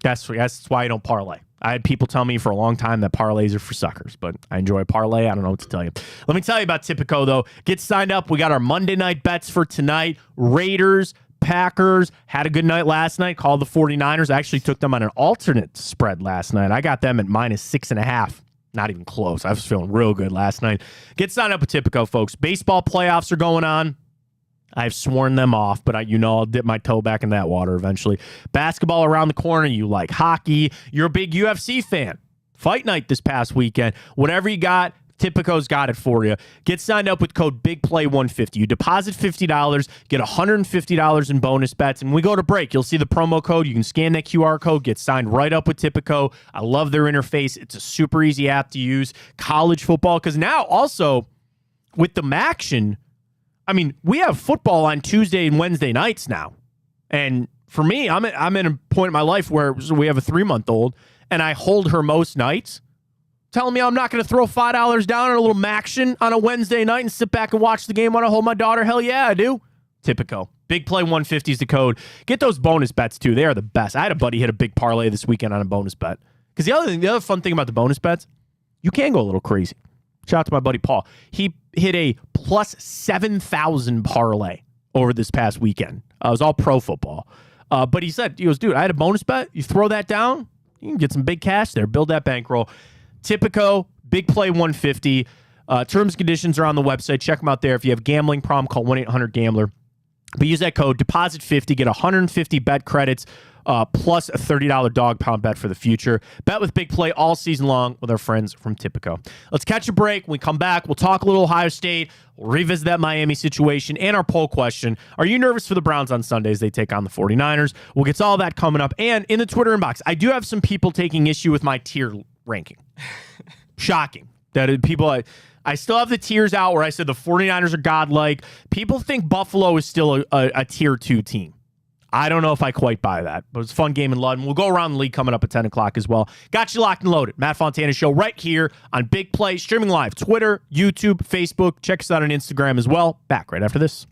That's why I don't parlay. I had people tell me for a long time that parlays are for suckers, but I enjoy a parlay. I don't know what to tell you. Let me tell you about Tipico, though. Get signed up. We got our Monday night bets for tonight. Raiders, Packers, had a good night last night. Called the 49ers. I actually took them on an alternate spread last night. I got them at minus 6.5. Not even close. I was feeling real good last night. Get signed up with Tipico, folks. Baseball playoffs are going on. I've sworn them off, but I'll dip my toe back in that water eventually. Basketball around the corner. You like hockey. You're a big UFC fan. Fight night this past weekend. Whatever you got, Tipico's got it for you. Get signed up with code BIGPLAY150. You deposit $50, get $150 in bonus bets, and when we go to break, you'll see the promo code. You can scan that QR code, get signed right up with Tipico. I love their interface. It's a super easy app to use. College football, because now also with the Maction, we have football on Tuesday and Wednesday nights now. And for me, I'm in a point in my life where we have a 3-month-old, and I hold her most nights, telling me I'm not going to throw $5 down on a little Maction on a Wednesday night and sit back and watch the game while I hold my daughter. Hell yeah, I do. Tipico. Big Play 150 is the code. Get those bonus bets, too. They are the best. I had a buddy hit a big parlay this weekend on a bonus bet. Because the other fun thing about the bonus bets, you can go a little crazy. Shout out to my buddy Paul. He hit a plus 7,000 parlay over this past weekend. It was all pro football. But he goes, dude, I had a bonus bet. You throw that down, you can get some big cash there. Build that bankroll. Tipico, Big Play 150. Terms and conditions are on the website. Check them out there. If you have a gambling problem, call 1-800-GAMBLER. But use that code deposit50, get 150 bet credits plus a $30 dog pound bet for the future. Bet with Big Play all season long with our friends from Tipico. Let's catch a break. When we come back, we'll talk a little Ohio State. We'll revisit that Miami situation and our poll question. Are you nervous for the Browns on Sunday as they take on the 49ers? We'll get to all that coming up. And in the Twitter inbox, I do have some people taking issue with my tier ranking. Shocking. That people... I still have the tiers out where I said the 49ers are godlike. People think Buffalo is still a tier 2 team. I don't know if I quite buy that, but it's a fun game in London. We'll go around the league coming up at 10 o'clock as well. Got you locked and loaded. Matt Fontana Show right here on Big Play, streaming live, Twitter, YouTube, Facebook. Check us out on Instagram as well. Back right after this.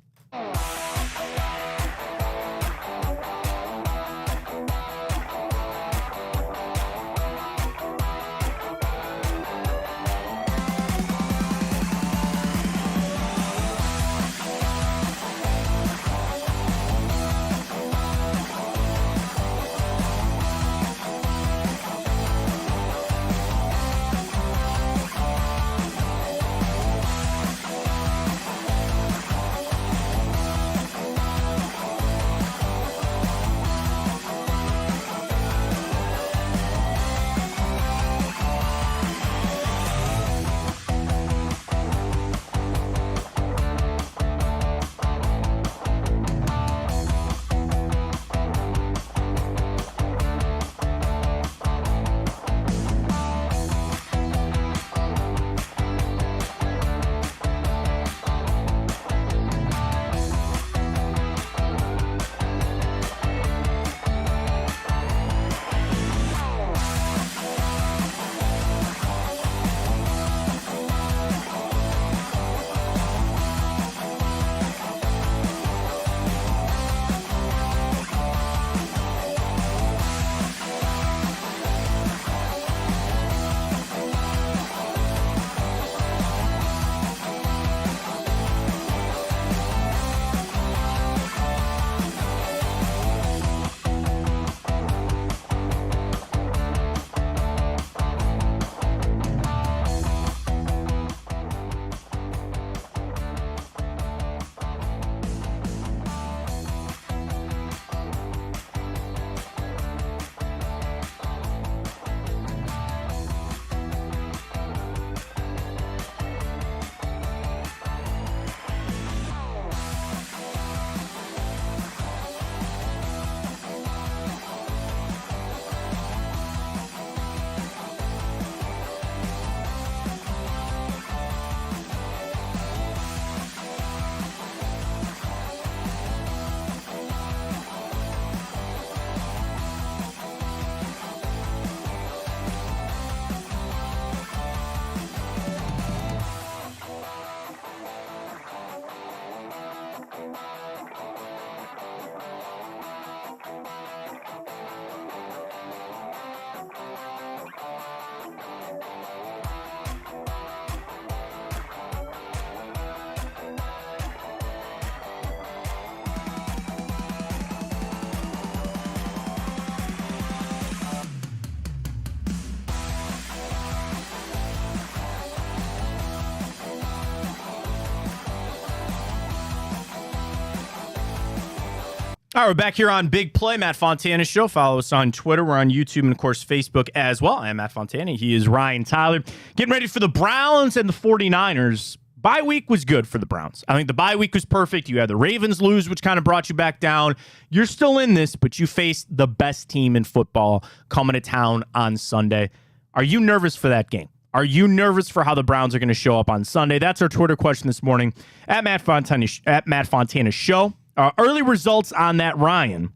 All right, we're back here on Big Play, Matt Fontana Show. Follow us on Twitter. We're on YouTube and, of course, Facebook as well. I am Matt Fontana. He is Ryan Tyler. Getting ready for the Browns and the 49ers. Bye week was good for the Browns. I think the bye week was perfect. You had the Ravens lose, which kind of brought you back down. You're still in this, but you faced the best team in football coming to town on Sunday. Are you nervous for that game? Are you nervous for how the Browns are going to show up on Sunday? That's our Twitter question this morning at Matt Fontana Show. Early results on that, Ryan.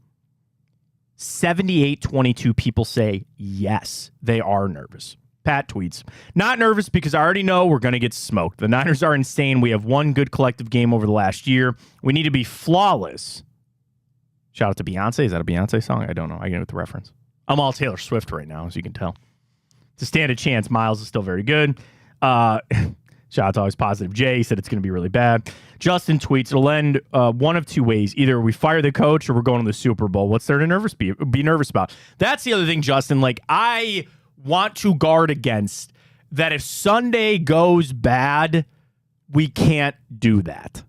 78-22 people say yes, they are nervous. Pat tweets, not nervous because I already know we're going to get smoked. The Niners are insane. We have one good collective game over the last year. We need to be flawless. Shout out to Beyonce. Is that a Beyonce song? I don't know. I get it with the reference. I'm all Taylor Swift right now, as you can tell. To stand a chance, Miles is still very good. Shout out to Always Positive Jay. He said it's going to be really bad. Justin tweets, it'll end one of two ways. Either we fire the coach or we're going to the Super Bowl. What's there to be nervous about? That's the other thing, Justin. Like, I want to guard against that if Sunday goes bad, we can't do that.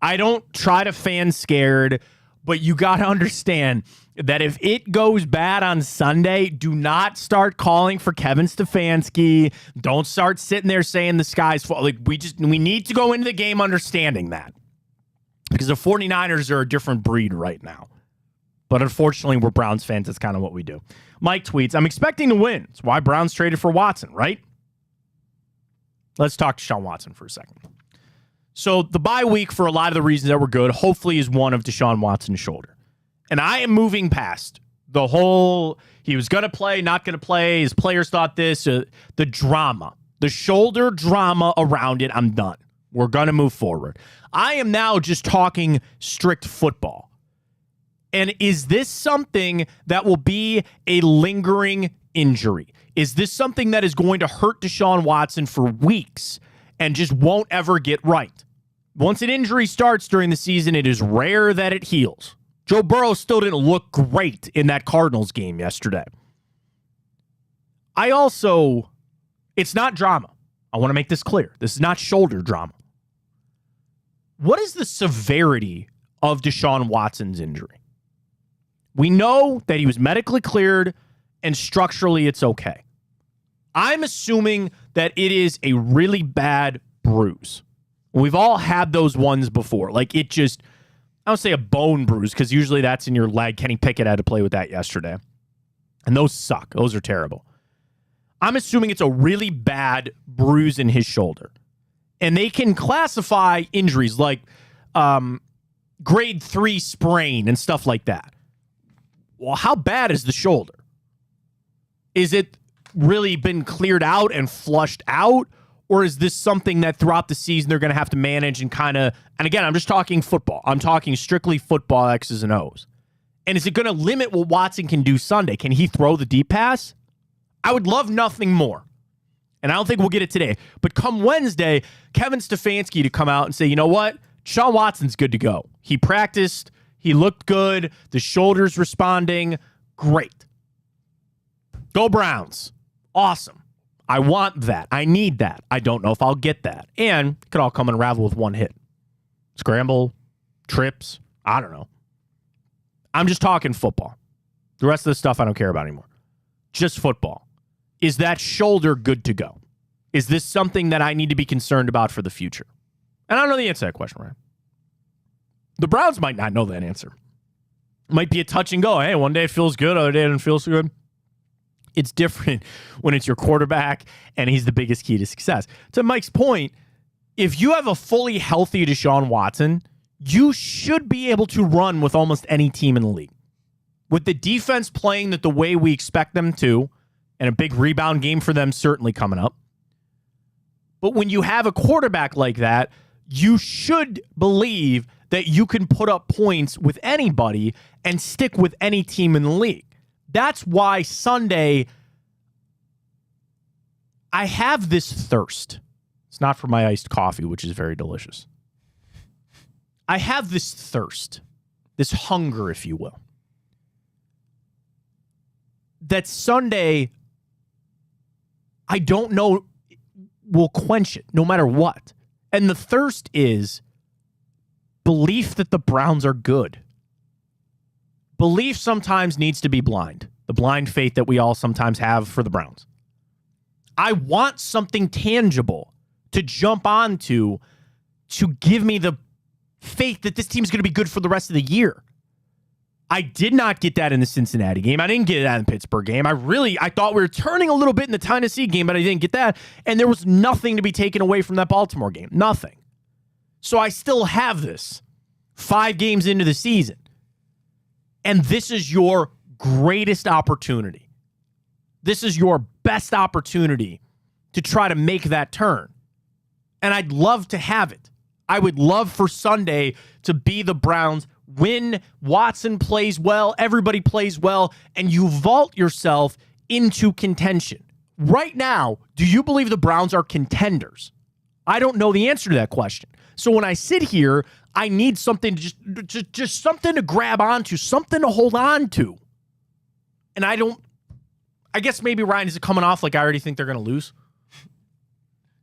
I don't try to fan scared, but you got to understand that if it goes bad on Sunday, do not start calling for Kevin Stefanski. Don't start sitting there saying the sky's falling. Like, we need to go into the game understanding that, because the 49ers are a different breed right now. But unfortunately, we're Browns fans. That's kind of what we do. Mike tweets, I'm expecting to win. That's why Browns traded for Watson, right? Let's talk to Deshaun Watson for a second. So the bye week, for a lot of the reasons that were good, hopefully is one of Deshaun Watson's shoulder. And I am moving past the whole, he was going to play, not going to play, his players thought this, the drama, the shoulder drama around it. I'm done. We're going to move forward. I am now just talking strict football. And is this something that will be a lingering injury? Is this something that is going to hurt Deshaun Watson for weeks and just won't ever get right? Once an injury starts during the season, it is rare that it heals. Joe Burrow still didn't look great in that Cardinals game yesterday. It's not drama. I want to make this clear. This is not shoulder drama. What is the severity of Deshaun Watson's injury? We know that he was medically cleared and structurally it's okay. I'm assuming that it is a really bad bruise. We've all had those ones before. Like, it just, I don't say a bone bruise, because usually that's in your leg. Kenny Pickett had to play with that yesterday. And those suck. Those are terrible. I'm assuming it's a really bad bruise in his shoulder. And they can classify injuries like grade 3 sprain and stuff like that. Well, how bad is the shoulder? Is it really been cleared out and flushed out? Or is this something that throughout the season they're going to have to manage and kind of, and again, I'm just talking football. I'm talking strictly football X's and O's. And is it going to limit what Watson can do Sunday? Can he throw the deep pass? I would love nothing more. And I don't think we'll get it today. But come Wednesday, Kevin Stefanski to come out and say, you know what? Deshaun Watson's good to go. He practiced. He looked good. The shoulder's responding. Great. Go Browns. Awesome. I want that. I need that. I don't know if I'll get that. And it could all come and unravel with one hit. Scramble, trips, I don't know. I'm just talking football. The rest of the stuff I don't care about anymore. Just football. Is that shoulder good to go? Is this something that I need to be concerned about for the future? And I don't know the answer to that question, Ryan. The Browns might not know that answer. It might be a touch and go. Hey, one day it feels good, other day it doesn't feel so good. It's different when it's your quarterback and he's the biggest key to success. To Mike's point, if you have a fully healthy Deshaun Watson, you should be able to run with almost any team in the league. With the defense playing the way we expect them to, and a big rebound game for them certainly coming up. But when you have a quarterback like that, you should believe that you can put up points with anybody and stick with any team in the league. That's why Sunday, I have this thirst. It's not for my iced coffee, which is very delicious. I have this thirst, this hunger, if you will, that Sunday, I don't know, will quench it no matter what. And the thirst is belief that the Browns are good. Belief sometimes needs to be blind. The blind faith that we all sometimes have for the Browns. I want something tangible to jump onto to give me the faith that this team's going to be good for the rest of the year. I did not get that in the Cincinnati game. I didn't get that in the Pittsburgh game. I thought we were turning a little bit in the Tennessee game, but I didn't get that. And there was nothing to be taken away from that Baltimore game. Nothing. So I still have this 5 games into the season. And this is your greatest opportunity. This is your best opportunity to try to make that turn. And I'd love to have it. I would love for Sunday to be the Browns when Watson plays well, everybody plays well, and you vault yourself into contention. Right now, do you believe the Browns are contenders? I don't know the answer to that question. So when I sit here, I need something to just something to grab onto, something to hold on to. And I guess maybe Ryan, is it coming off like I already think they're going to lose?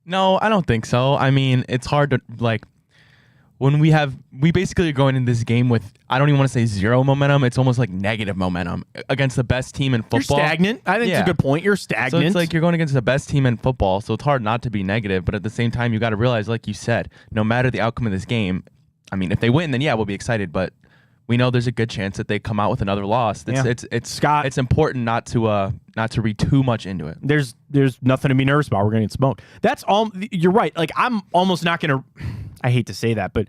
No, I don't think so. I mean, it's hard to, when we basically are going into this game with, I don't even want to say zero momentum. It's almost like negative momentum against the best team in football. You're stagnant. I think it's a good point. You're stagnant. So it's like you're going against the best team in football, so it's hard not to be negative. But at the same time, you got to realize, like you said, no matter the outcome of this game, I mean, if they win, then yeah, we'll be excited. But we know there's a good chance that they come out with another loss. It's important not to read too much into it. There's nothing to be nervous about. We're gonna get smoked. That's all. You're right. Like, I'm almost not gonna. I hate to say that, but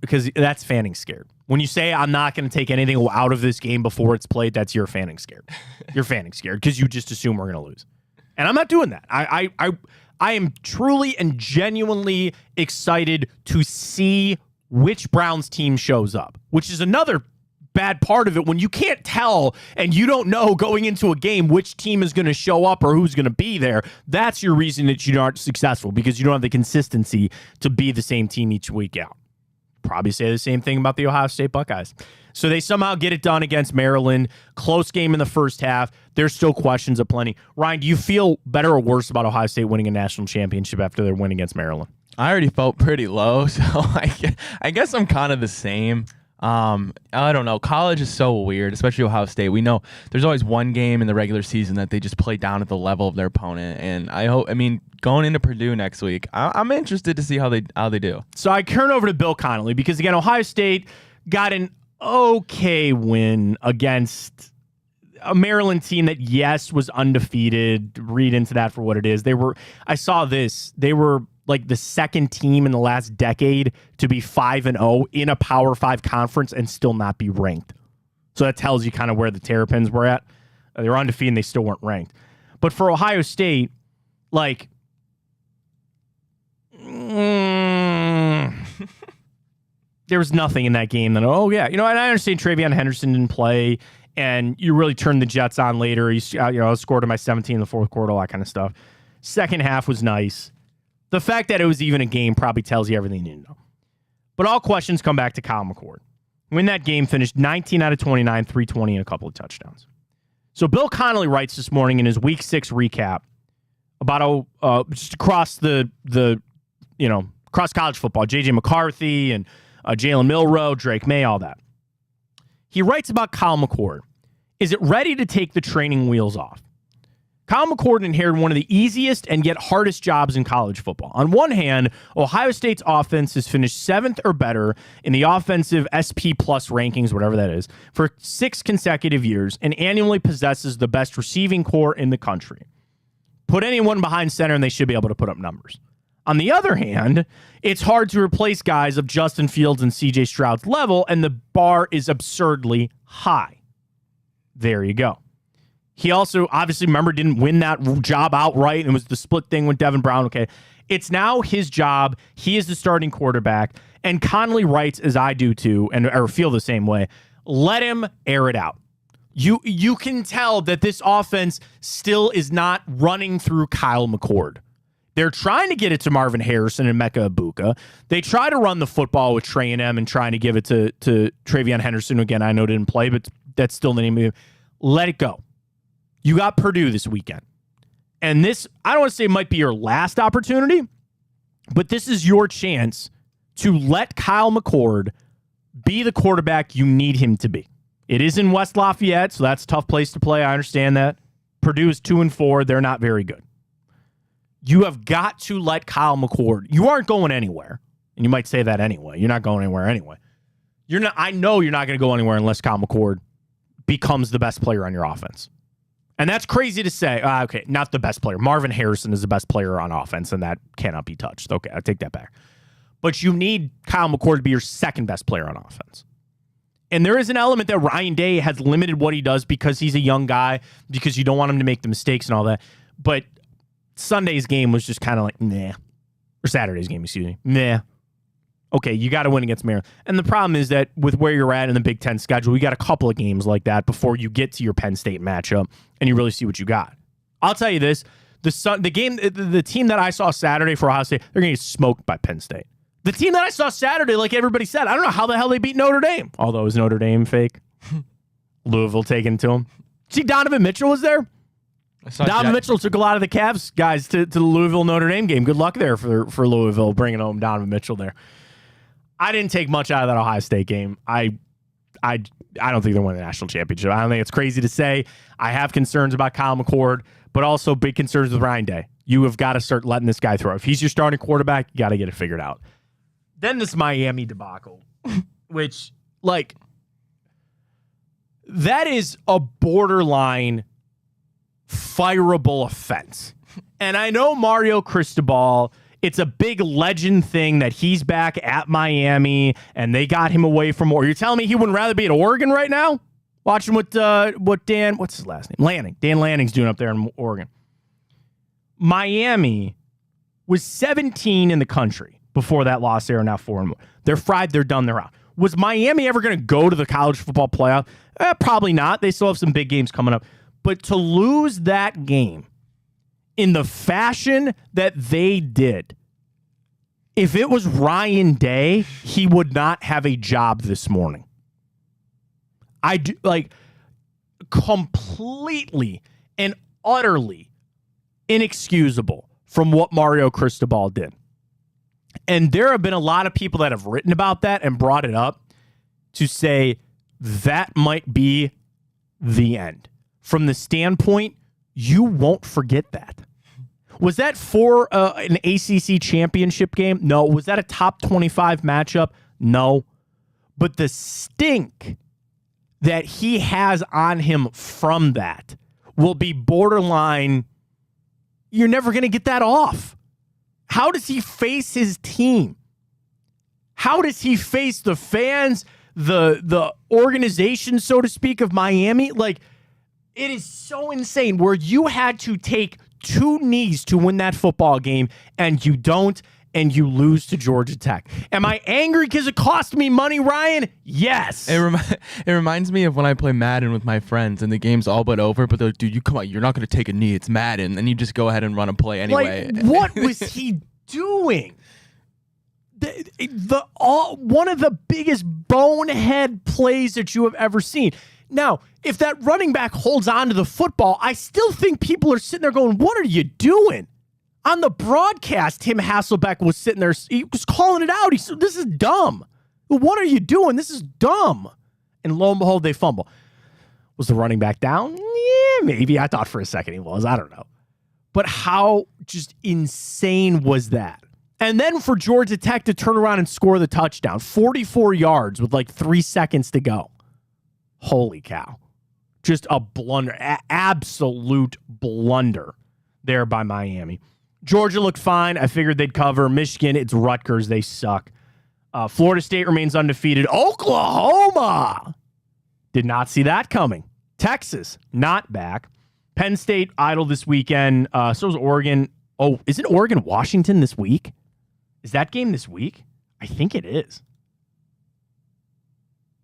because that's fanning scared. When you say I'm not going to take anything out of this game before it's played, that's you're fanning scared. You're fanning scared because you just assume we're going to lose, and I'm not doing that. I am truly and genuinely excited to see which Browns team shows up, which is another bad part of it when you can't tell and you don't know going into a game which team is going to show up or who's going to be there. That's your reason that you aren't successful, because you don't have the consistency to be the same team each week out. Probably say the same thing about the Ohio State Buckeyes. So they somehow get it done against Maryland. Close game in the first half. There's still questions aplenty. Ryan, do you feel better or worse about Ohio State winning a national championship after their win against Maryland? I already felt pretty low, so I guess I'm kind of the same. I don't know. College is so weird, especially Ohio State. We know there's always one game in the regular season that they just play down at the level of their opponent, and I mean, going into Purdue next week, I'm interested to see how they do. So I turn over to Bill Connolly because, again, Ohio State got an okay win against a Maryland team that, yes, was undefeated. Read into that for what it is. They were like the second team in the last decade to be 5-0 in a Power 5 conference and still not be ranked. So that tells you kind of where the Terrapins were at. They were undefeated and they still weren't ranked. But for Ohio State, like, there was nothing in that game that, and I understand Travion Henderson didn't play, and you really turned the Jets on later. He scored in my 17 in the fourth quarter, all that kind of stuff. Second half was nice. The fact that it was even a game probably tells you everything you need to know. But all questions come back to Kyle McCord. When that game finished 19 out of 29, 320, and a couple of touchdowns. So Bill Connolly writes this morning in his Week 6 recap about just across across college football, J.J. McCarthy and Jalen Milroe, Drake May, all that. He writes about Kyle McCord. Is it ready to take the training wheels off? Kyle McCord inherited one of the easiest and yet hardest jobs in college football. On one hand, Ohio State's offense has finished 7th or better in the offensive SP plus rankings, whatever that is, for 6 consecutive years and annually possesses the best receiving core in the country. Put anyone behind center and they should be able to put up numbers. On the other hand, it's hard to replace guys of Justin Fields and CJ Stroud's level, and the bar is absurdly high. There you go. He also, obviously, remember, didn't win that job outright, and it was the split thing with Devin Brown. Okay, it's now his job. He is the starting quarterback, and Connolly writes, as I do too, or feel the same way, let him air it out. You can tell that this offense still is not running through Kyle McCord. They're trying to get it to Marvin Harrison and Mecca Ibuka. They try to run the football with Trey and M and trying to give it to Travion Henderson. Again, I know didn't play, but that's still the name of it. Let it go. You got Purdue this weekend. And this, I don't want to say might be your last opportunity, but this is your chance to let Kyle McCord be the quarterback you need him to be. It is in West Lafayette, so that's a tough place to play. I understand that. Purdue is 2-4. They're not very good. You have got to let Kyle McCord. You aren't going anywhere. And you might say that anyway. You're not going anywhere anyway. I know you're not going to go anywhere unless Kyle McCord becomes the best player on your offense. And that's crazy to say. Okay, not the best player. Marvin Harrison is the best player on offense, and that cannot be touched. Okay, I take that back. But you need Kyle McCord to be your second best player on offense. And there is an element that Ryan Day has limited what he does because he's a young guy, because you don't want him to make the mistakes and all that. But Sunday's game was just kind of like, nah. Or Saturday's game, excuse me. Nah. Okay, you got to win against Maryland. And the problem is that with where you're at in the Big Ten schedule, we got a couple of games like that before you get to your Penn State matchup and you really see what you got. I'll tell you this, the team that I saw Saturday for Ohio State, they're going to get smoked by Penn State. The team that I saw Saturday, like everybody said, I don't know how the hell they beat Notre Dame. Although, is Notre Dame fake? Louisville taking it to them. See, Donovan Mitchell was there. Donovan Mitchell took a lot of the Cavs guys to the Louisville Notre Dame game. Good luck there for Louisville bringing home Donovan Mitchell there. I didn't take much out of that Ohio State game. I don't think they're winning the national championship. I don't think it's crazy to say. I have concerns about Kyle McCord, but also big concerns with Ryan Day. You have got to start letting this guy throw. If he's your starting quarterback, you got to get it figured out. Then this Miami debacle, which, like, that is a borderline fireable offense. And I know Mario Cristobal, it's a big legend thing that he's back at Miami and they got him away from Oregon. You're telling me he wouldn't rather be at Oregon right now? Watching what what's his last name? Lanning. Dan Lanning's doing up there in Oregon. Miami was 17 in the country before that loss. They are now 4-1. They're fried. They're done. They're out. Was Miami ever going to go to the college football playoff? Probably not. They still have some big games coming up. But to lose that game in the fashion that they did, if it was Ryan Day, he would not have a job this morning. Completely and utterly inexcusable from what Mario Cristobal did. And there have been a lot of people that have written about that and brought it up to say that might be the end. From the standpoint, you won't forget that. Was that for an ACC championship game? No. Was that a top 25 matchup? No. But the stink that he has on him from that will be borderline. You're never going to get that off. How does he face his team? How does he face the fans, the organization, so to speak, of Miami? Like, it is so insane where you had to take 2 knees to win that football game, and you don't, and you lose to Georgia Tech. Am I angry because it cost me money, Ryan? Yes. It reminds me of when I play Madden with my friends, and the game's all but over, but they're like, dude, you come on, you're not going to take a knee. It's Madden. And you just go ahead and run a play anyway. Like, what was he doing? One of the biggest bonehead plays that you have ever seen. Now, if that running back holds on to the football, I still think people are sitting there going, what are you doing? On the broadcast, Tim Hasselbeck was sitting there. He was calling it out. He said, this is dumb. What are you doing? This is dumb. And lo and behold, they fumble. Was the running back down? Yeah, maybe. I thought for a second he was. I don't know. But how just insane was that? And then for Georgia Tech to turn around and score the touchdown, 44 yards with like 3 seconds to go. Holy cow. Just a blunder, absolute blunder there by Miami. Georgia looked fine. I figured they'd cover. Michigan, it's Rutgers. They suck. Florida State remains undefeated. Oklahoma! Did not see that coming. Texas, not back. Penn State idle this weekend. So is Oregon. Oh, is it Oregon-Washington this week? Is that game this week? I think it is.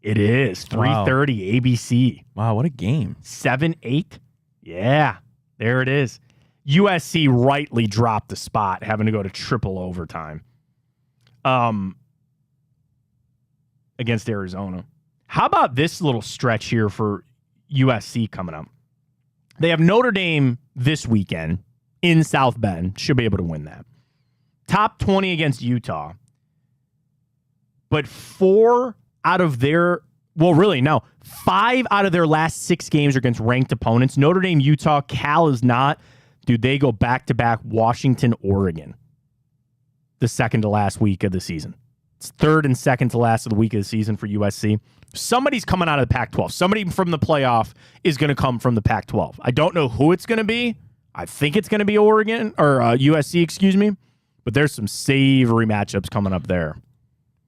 It is. 3:30 ABC. Wow, what a game. 7-8. Yeah, there it is. USC rightly dropped the spot, having to go to triple overtime against Arizona. How about this little stretch here for USC coming up? They have Notre Dame this weekend in South Bend. Should be able to win that. Top 20 against Utah. But 5 out of their last 6 games are against ranked opponents. Notre Dame, Utah, Cal is not. Dude, they go back-to-back Washington, Oregon. The second to last week of the season. It's third and second to last of the week of the season for USC. Somebody's coming out of the Pac-12. Somebody from the playoff is going to come from the Pac-12. I don't know who it's going to be. I think it's going to be Oregon or USC, excuse me. But there's some savory matchups coming up there.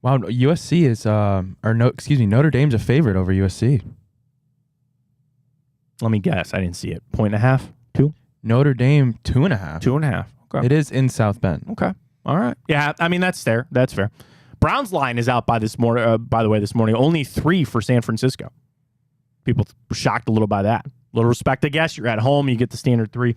Wow, USC is Notre Dame's a favorite over USC. Let me guess. I didn't see it. 1.5, 2? Notre Dame 2.5. 2.5. Okay. It is in South Bend. Okay. All right. Yeah, I mean that's fair. That's fair. Brown's line is out by this morning. By the way, this morning only 3 for San Francisco. People were shocked a little by that. little respect, I guess. You're at home. You get the standard 3.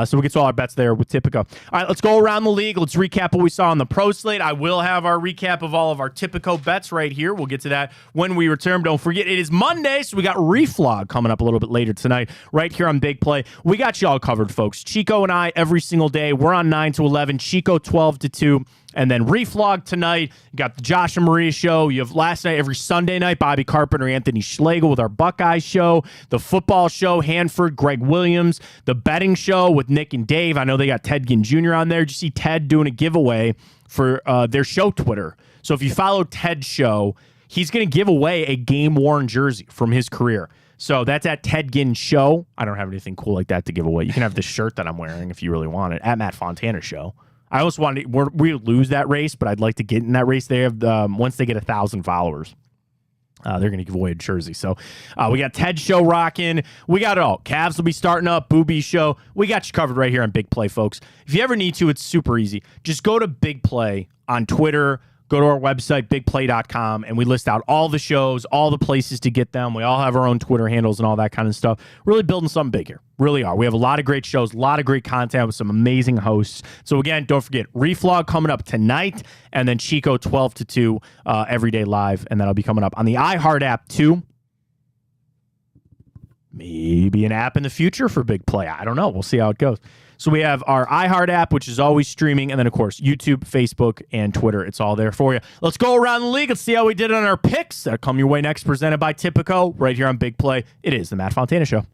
So we get to all our bets there with Tipico. All right, let's go around the league. Let's recap what we saw on the pro slate. I will have our recap of all of our Tipico bets right here. We'll get to that when we return. Don't forget, it is Monday, so we got Reflog coming up a little bit later tonight right here on Big Play. We got you all covered, folks. Chico and I every single day. We're on 9 to 11. Chico 12 to 2. And then Reflog tonight. You got the Josh and Maria show. You have last night, every Sunday night, Bobby Carpenter, Anthony Schlegel with our Buckeye show. The football show, Hanford, Greg Williams. The betting show with Nick and Dave. I know they got Ted Ginn Jr. on there. Did you see Ted doing a giveaway for their show Twitter? So if you follow Ted's show, he's going to give away a game-worn jersey from his career. So that's at Ted Ginn Show. I don't have anything cool like that to give away. You can have the shirt that I'm wearing if you really want it at Matt Fontana Show. I almost wanted we lose that race, but I'd like to get in that race. They have once they get 1,000 followers, they're going to give away a jersey. So we got Ted Show rocking. We got it all. Cavs will be starting up. Booby Show. We got you covered right here on Big Play, folks. If you ever need to, it's super easy. Just go to Big Play on Twitter. Go to our website, bigplay.com, and we list out all the shows, all the places to get them. We all have our own Twitter handles and all that kind of stuff. Really building something big here. Really are. We have a lot of great shows, a lot of great content with some amazing hosts. So, again, don't forget, Reflog coming up tonight, and then Chico 12 to 2 every day live, and that'll be coming up on the iHeart app, too. Maybe an app in the future for Big Play. I don't know. We'll see how it goes. So we have our iHeart app, which is always streaming, and then, of course, YouTube, Facebook, and Twitter. It's all there for you. Let's go around the league. Let's see how we did on our picks. That'll come your way next, presented by Tipico, right here on Big Play. It is the Matt Fontana Show.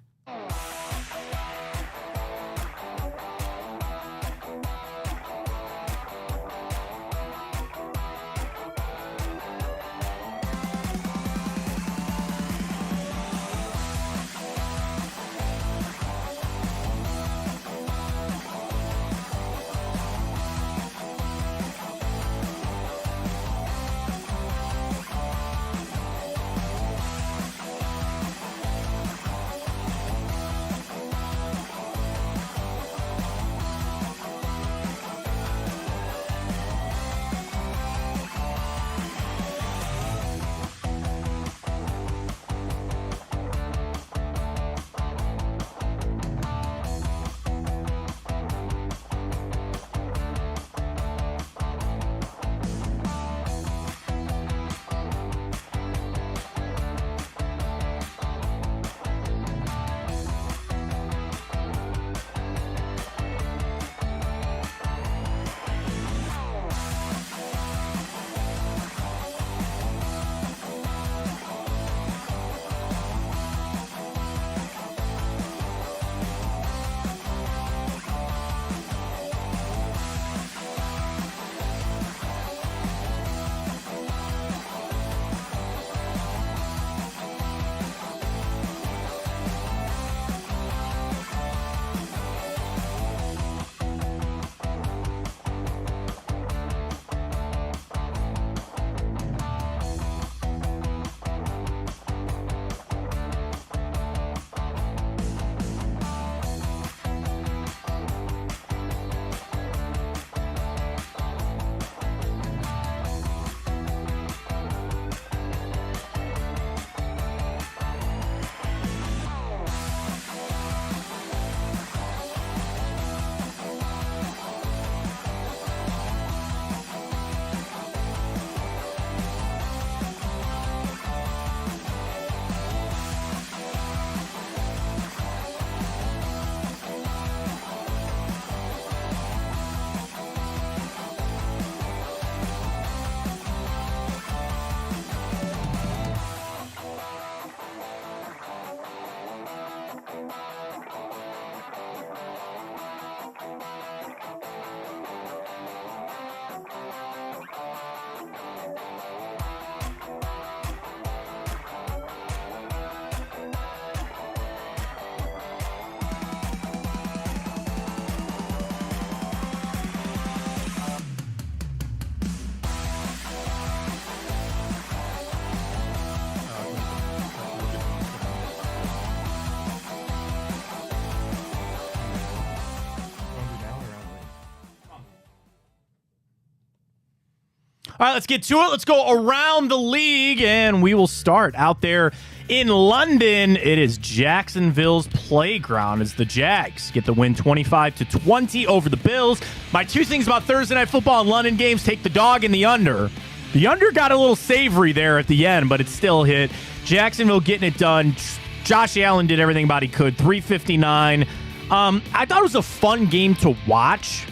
All right, let's get to it. Let's go around the league, and we will start out there in London. It is Jacksonville's playground as the Jags get the win 25-20 over the Bills. My two things about Thursday Night Football and London games: take the dog and the under. The under got a little savory there at the end, but it still hit. Jacksonville getting it done. Josh Allen did everything about he could. 359. I thought it was a fun game to watch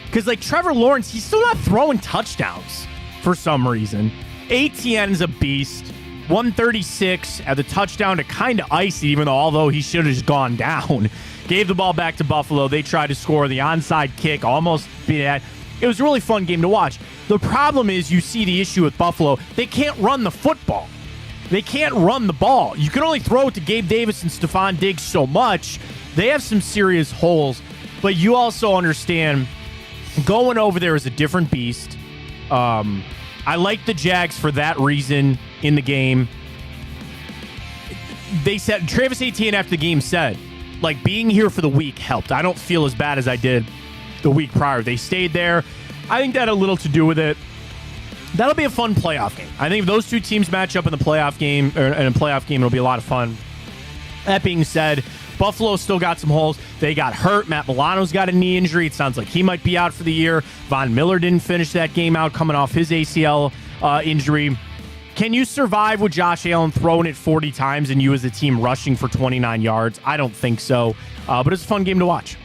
because, like, Trevor Lawrence, he's still not throwing touchdowns for some reason. ATN's a beast. 136 at the touchdown to kind of ice it, even though although he should have just gone down. Gave the ball back to Buffalo. They tried to score the onside kick, almost beat that. It was a really fun game to watch. The problem is you see the issue with Buffalo. They can't run the football. They can't run the ball. You can only throw it to Gabe Davis and Stephon Diggs so much. They have some serious holes, but you also understand going over there is a different beast. I like the Jags for that reason in the game. They said, Travis Etienne after the game said, like, being here for the week helped. I don't feel as bad as I did the week prior. They stayed there. I think that had a little to do with it. That'll be a fun playoff game. I think if those two teams match up in the playoff game, or in a playoff game, it'll be a lot of fun. That being said, Buffalo still got some holes. They got hurt. Matt Milano's got a knee injury. It sounds like he might be out for the year. Von Miller didn't finish that game out coming off his ACL injury. Can you survive with Josh Allen throwing it 40 times and you as a team rushing for 29 yards? I don't think so, but it's a fun game to watch.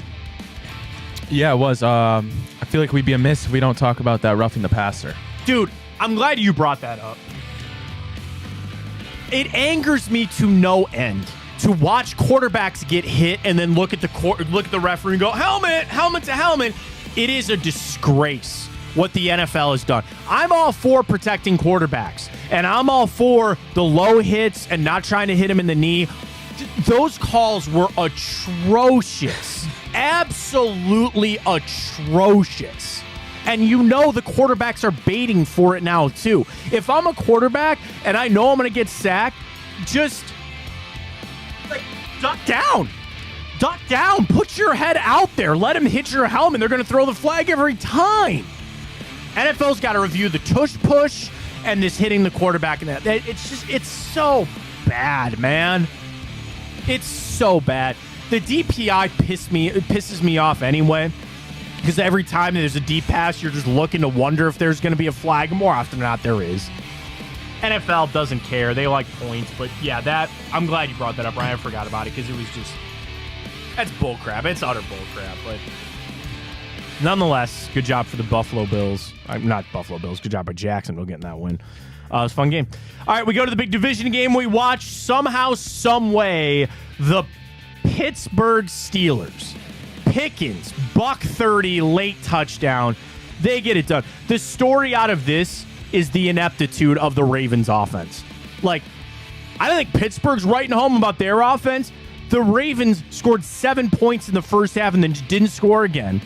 Yeah, it was. I feel like we'd be amiss if we don't talk about that roughing the passer. Dude, I'm glad you brought that up. It angers me to no end to watch quarterbacks get hit and then look at the referee and go, helmet to helmet. It is a disgrace what the NFL has done. I'm all for protecting quarterbacks, and I'm all for the low hits and not trying to hit him in the knee. Those calls were atrocious. Absolutely atrocious. And you know the quarterbacks are baiting for it now, too. If I'm a quarterback and I know I'm going to get sacked, just duck down. Duck down. Put your head out there. Let him hit your helmet. They're going to throw the flag every time. NFL's got to review the tush push and this hitting the quarterback. And that. It's so bad, man. It's so bad. The DPI pisses me off anyway, because every time there's a deep pass, you're just looking to wonder if there's going to be a flag. More often than not, there is. NFL doesn't care. They like points. But yeah, I'm glad you brought that up, Ryan. I forgot about it because it was just, that's bullcrap. It's utter bullcrap. But nonetheless, good job for the Buffalo Bills. Not Buffalo Bills. Good job by Jacksonville getting that win. It was a fun game. All right, we go to the big division game. We watch somehow, some way, the Pittsburgh Steelers. Pickens, $130, late touchdown. They get it done. The story out of this is the ineptitude of the Ravens offense. Like, I don't think Pittsburgh's writing home about their offense. The Ravens scored 7 points in the first half and then didn't score again.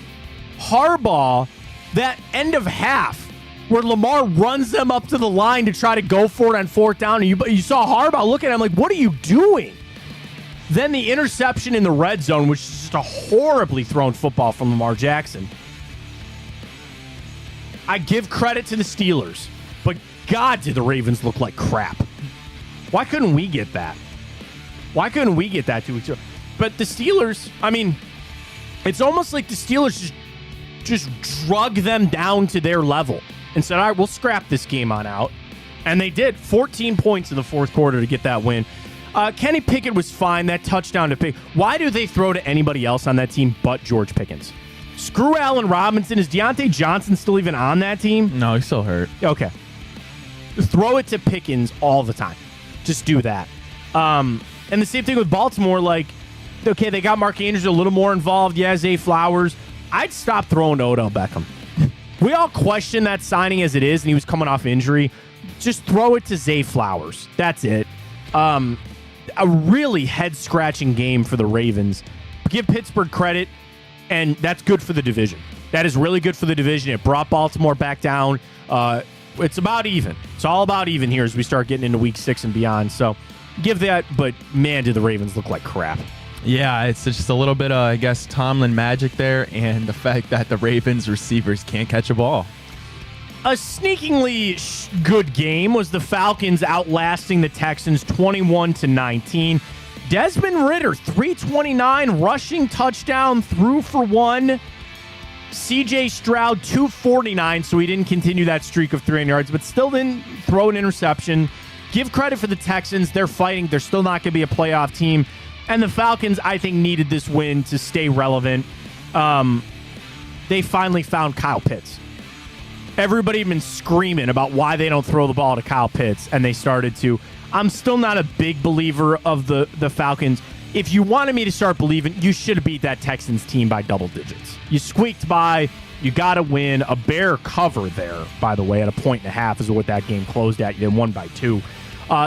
Harbaugh, that end of half, where Lamar runs them up to the line to try to go for it on fourth down, and you saw Harbaugh looking at him like, what are you doing? Then the interception in the red zone, which is just a horribly thrown football from Lamar Jackson. I give credit to the Steelers, but God, did the Ravens look like crap. Why couldn't we get that? Why couldn't we get that 2 weeks ago? But the Steelers, I mean, it's almost like the Steelers just drug them down to their level and said, all right, we'll scrap this game on out. And they did. 14 points in the fourth quarter to get that win. Kenny Pickett was fine. That touchdown to Pickett. Why do they throw to anybody else on that team but George Pickens? Screw Allen Robinson. Is Deontay Johnson still even on that team? No, he's still hurt. Okay. Throw it to Pickens all the time. Just do that. And the same thing with Baltimore. Like, okay, they got Mark Andrews a little more involved. Yeah, Zay Flowers. I'd stop throwing to Odell Beckham. We all question that signing as it is, and he was coming off injury. Just throw it to Zay Flowers. That's it. A really head-scratching game for the Ravens. Give Pittsburgh credit, and that's good for the division. That is really good for the division. It brought Baltimore back down. It's about even. It's all about even here as we start getting into week 6 and beyond. So give that, but man, did the Ravens look like crap. Yeah, it's just a little bit of, I guess, Tomlin magic there, and the fact that the Ravens receivers can't catch a ball. A sneakingly good game was the Falcons outlasting the Texans 21-19. Desmond Ridder, 329 rushing touchdown, threw for one. CJ Stroud, 249, so he didn't continue that streak of 300 yards, but still didn't throw an interception. Give credit for the Texans. They're fighting. They're still not going to be a playoff team. And the Falcons, I think, needed this win to stay relevant. They finally found Kyle Pitts. Everybody had been screaming about why they don't throw the ball to Kyle Pitts, and they started to. I'm still not a big believer of the Falcons. If you wanted me to start believing, you should have beat that Texans team by double digits. You squeaked by. You got to win. A Bear cover there, by the way, at 1.5 is what that game closed at. You did 1 by 2.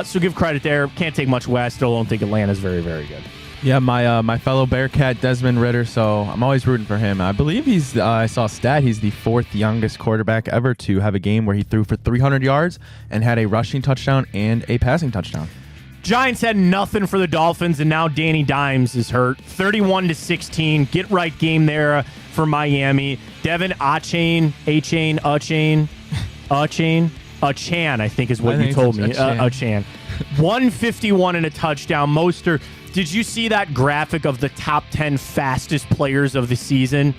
So give credit there. Can't take much away. I still don't think Atlanta's very, very good. Yeah, my fellow Bearcat, Desmond Ridder, so I'm always rooting for him. I believe I saw a stat, he's the 4th youngest quarterback ever to have a game where he threw for 300 yards and had a rushing touchdown and a passing touchdown. Giants had nothing for the Dolphins, and now Danny Dimes is hurt. 31-16. Get right game there for Miami. Devin Achane, I think is what you told me. Achane. 151 and a touchdown. Mostert. Did you see that graphic of the top 10 fastest players of the season?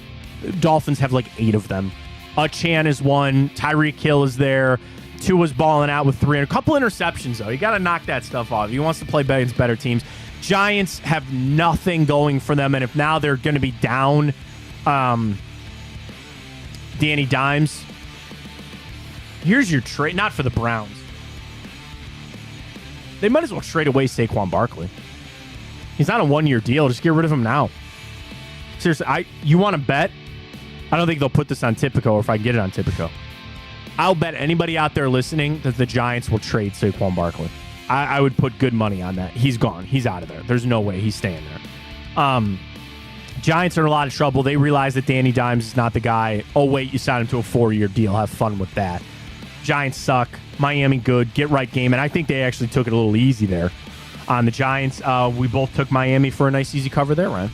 Dolphins have like 8 of them. Achane is one. Tyreek Hill is there. Tua's balling out with 3. And a couple interceptions, though. You got to knock that stuff off. He wants to play against better teams. Giants have nothing going for them. And if now they're going to be down Danny Dimes, here's your trade. Not for the Browns. They might as well trade away Saquon Barkley. He's not a 1-year deal. Just get rid of him now. Seriously, you want to bet? I don't think they'll put this on Tipico, or if I can get it on Tipico. I'll bet anybody out there listening that the Giants will trade Saquon Barkley. I would put good money on that. He's gone. He's out of there. There's no way he's staying there. Giants are in a lot of trouble. They realize that Danny Dimes is not the guy. Oh, wait, you signed him to a 4-year deal. Have fun with that. Giants suck. Miami good. Get right game. And I think they actually took it a little easy there on the Giants. We both took Miami for a nice, easy cover there, Ryan.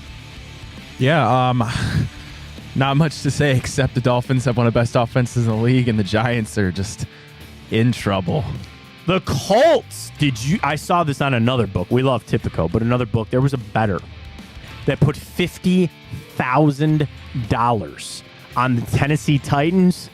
Yeah, not much to say except the Dolphins have one of the best offenses in the league, and the Giants are just in trouble. The Colts. I saw this on another book. We love Tipico, but another book. There was a bettor that put $50,000 on the Tennessee Titans.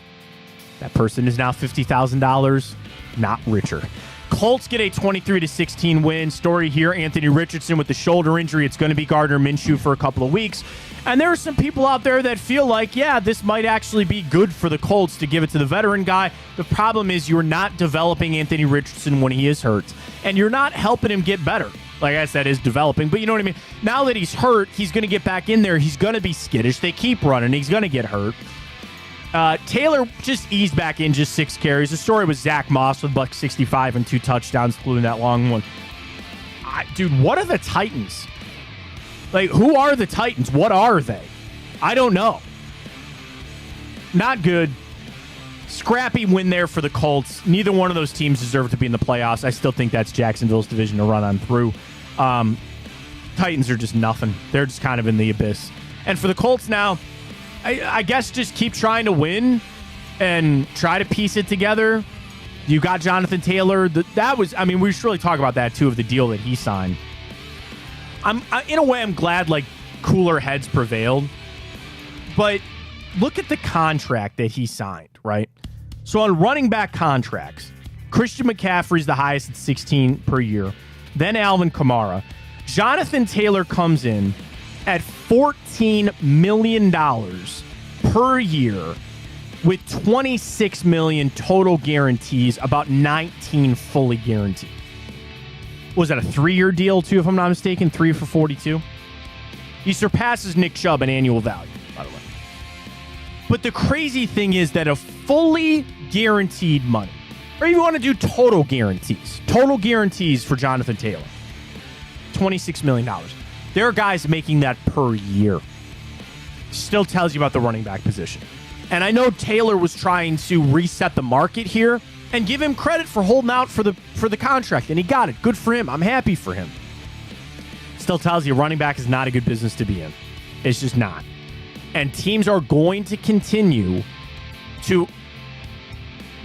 That person is now $50,000 not richer. Colts get a 23-16 win. Story here, Anthony Richardson with the shoulder injury. It's going to be Gardner Minshew for a couple of weeks. And there are some people out there that feel like, yeah, this might actually be good for the Colts to give it to the veteran guy. The problem is you're not developing Anthony Richardson when he is hurt. And you're not helping him get better. Like I said, is developing. But you know what I mean? Now that he's hurt, he's going to get back in there. He's going to be skittish. They keep running. He's going to get hurt. Taylor just eased back in, just 6 carries. The story was Zach Moss with $165 and 2 touchdowns, including that long one. Dude, what are the Titans? Like, who are the Titans? What are they? I don't know. Not good. Scrappy win there for the Colts. Neither one of those teams deserve to be in the playoffs. I still think that's Jacksonville's division to run on through. Titans are just nothing. They're just kind of in the abyss. And for the Colts now, I guess just keep trying to win and try to piece it together. You got Jonathan Taylor. We should really talk about that, too, of the deal that he signed. In a way, I'm glad, like, cooler heads prevailed. But look at the contract that he signed, right? So on running back contracts, Christian McCaffrey's the highest at $16 per year. Then Alvin Kamara. Jonathan Taylor comes in at $14 million per year with $26 million total guarantees, about 19 fully guaranteed. Was that a 3-year deal, too, if I'm not mistaken? 3 for 42? He surpasses Nick Chubb in annual value, by the way. But the crazy thing is that a fully guaranteed money, or if you want to do total guarantees for Jonathan Taylor, $26 million. There are guys making that per year. Still tells you about the running back position. And I know Taylor was trying to reset the market here, and give him credit for holding out for the contract, and he got it. Good for him. I'm happy for him. Still tells you running back is not a good business to be in. It's just not. And teams are going to continue to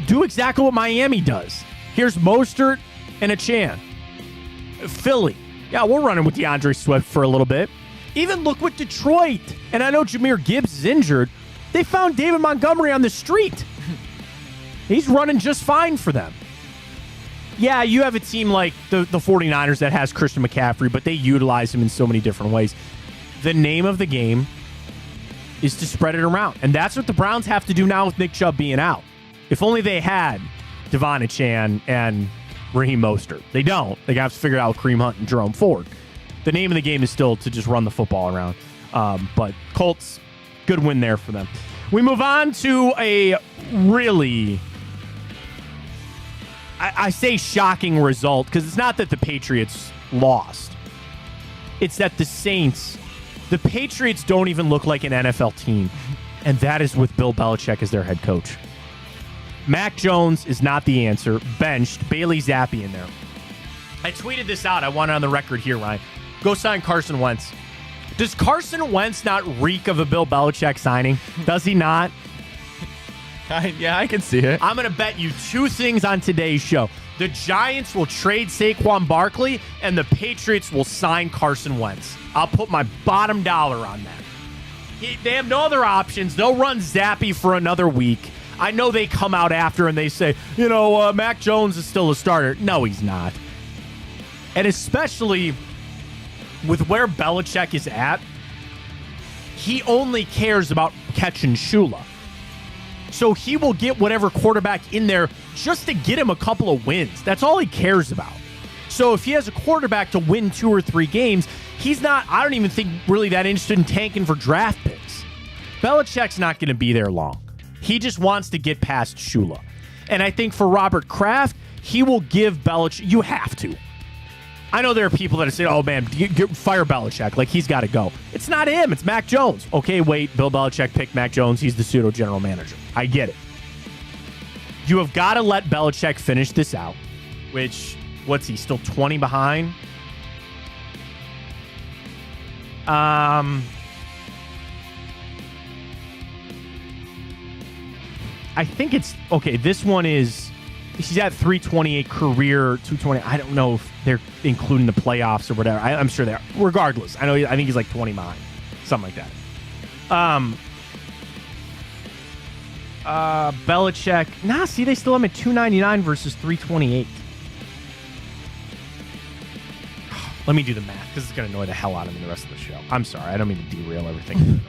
do exactly what Miami does. Here's Mostert and Achane. Philly. Yeah, we're running with DeAndre Swift for a little bit. Even look with Detroit. And I know Jahmyr Gibbs is injured. They found David Montgomery on the street. He's running just fine for them. Yeah, you have a team like the 49ers that has Christian McCaffrey, but they utilize him in so many different ways. The name of the game is to spread it around. And that's what the Browns have to do now with Nick Chubb being out. If only they had Devon Achane and Raheem Mostert. They don't. They have to figure out Kareem Hunt and Jerome Ford. The name of the game is still to just run the football around. But Colts, good win there for them. We move on to a really, I say shocking result, because it's not that the Patriots lost. It's that the Patriots don't even look like an NFL team, and that is with Bill Belichick as their head coach. Mac Jones is not the answer. Benched. Bailey Zappi in there. I tweeted this out. I want it on the record here, Ryan. Go sign Carson Wentz. Does Carson Wentz not reek of a Bill Belichick signing? Does he not? Yeah, I can see it. I'm going to bet you two things on today's show. The Giants will trade Saquon Barkley, and the Patriots will sign Carson Wentz. I'll put my bottom dollar on that. They have no other options. They'll run Zappy for another week. I know they come out after and they say, Mac Jones is still a starter. No, he's not. And especially with where Belichick is at, he only cares about catching Shula. So he will get whatever quarterback in there just to get him a couple of wins. That's all he cares about. So if he has a quarterback to win 2 or 3 games, he's not, I don't even think, really that interested in tanking for draft picks. Belichick's not going to be there long. He just wants to get past Shula. And I think for Robert Kraft, he will give Belichick, you have to. I know there are people that are saying, oh man, fire Belichick. Like, he's got to go. It's not him. It's Mac Jones. Okay, wait, Bill Belichick picked Mac Jones. He's the pseudo general manager. I get it. You have got to let Belichick finish this out, which, what's he, still 20 behind? I think it's, okay, this one is, he's at 328 career, 220. I don't know if they're including the playoffs or whatever. I'm sure they are. Regardless, I think he's like 20 behind, something like that. Belichick. Nah, see, they still have him at 299 versus 328. Let me do the math because it's going to annoy the hell out of me the rest of the show. I'm sorry. I don't mean to derail everything.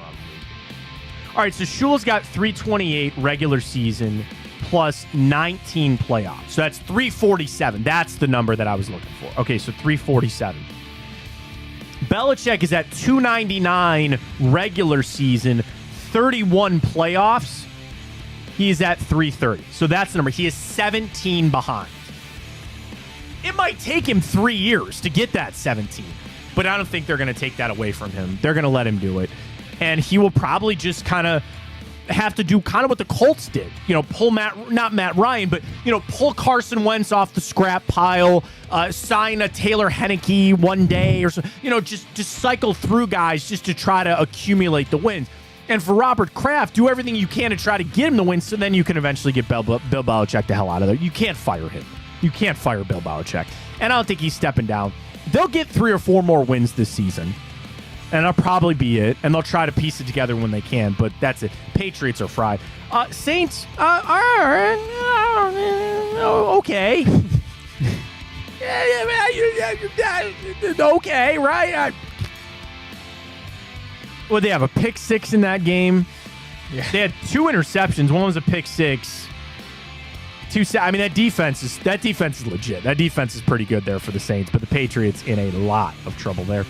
All right, so Shula's got 328 regular season plus 19 playoffs. So that's 347. That's the number that I was looking for. Okay, so 347. Belichick is at 299 regular season, 31 playoffs. He's at 330. So that's the number. He is 17 behind. It might take him 3 years to get that 17, but I don't think they're going to take that away from him. They're going to let him do it. And he will probably just kind of have to do kind of what the Colts did. Pull not Matt Ryan, but, pull Carson Wentz off the scrap pile, sign a Taylor Heineke one day or so, just cycle through guys just to try to accumulate the wins. And for Robert Kraft, do everything you can to try to get him the wins so then you can eventually get Bill Belichick the hell out of there. You can't fire him. You can't fire Bill Belichick. And I don't think he's stepping down. They'll get 3 or 4 more wins this season. And that'll probably be it. And they'll try to piece it together when they can. But that's it. Patriots are fried. Saints, okay. Okay, right? Well, they have a pick 6 in that game. Yeah. They had 2 interceptions. One was a pick 6. That defense is legit. That defense is pretty good there for the Saints, but the Patriots in a lot of trouble there.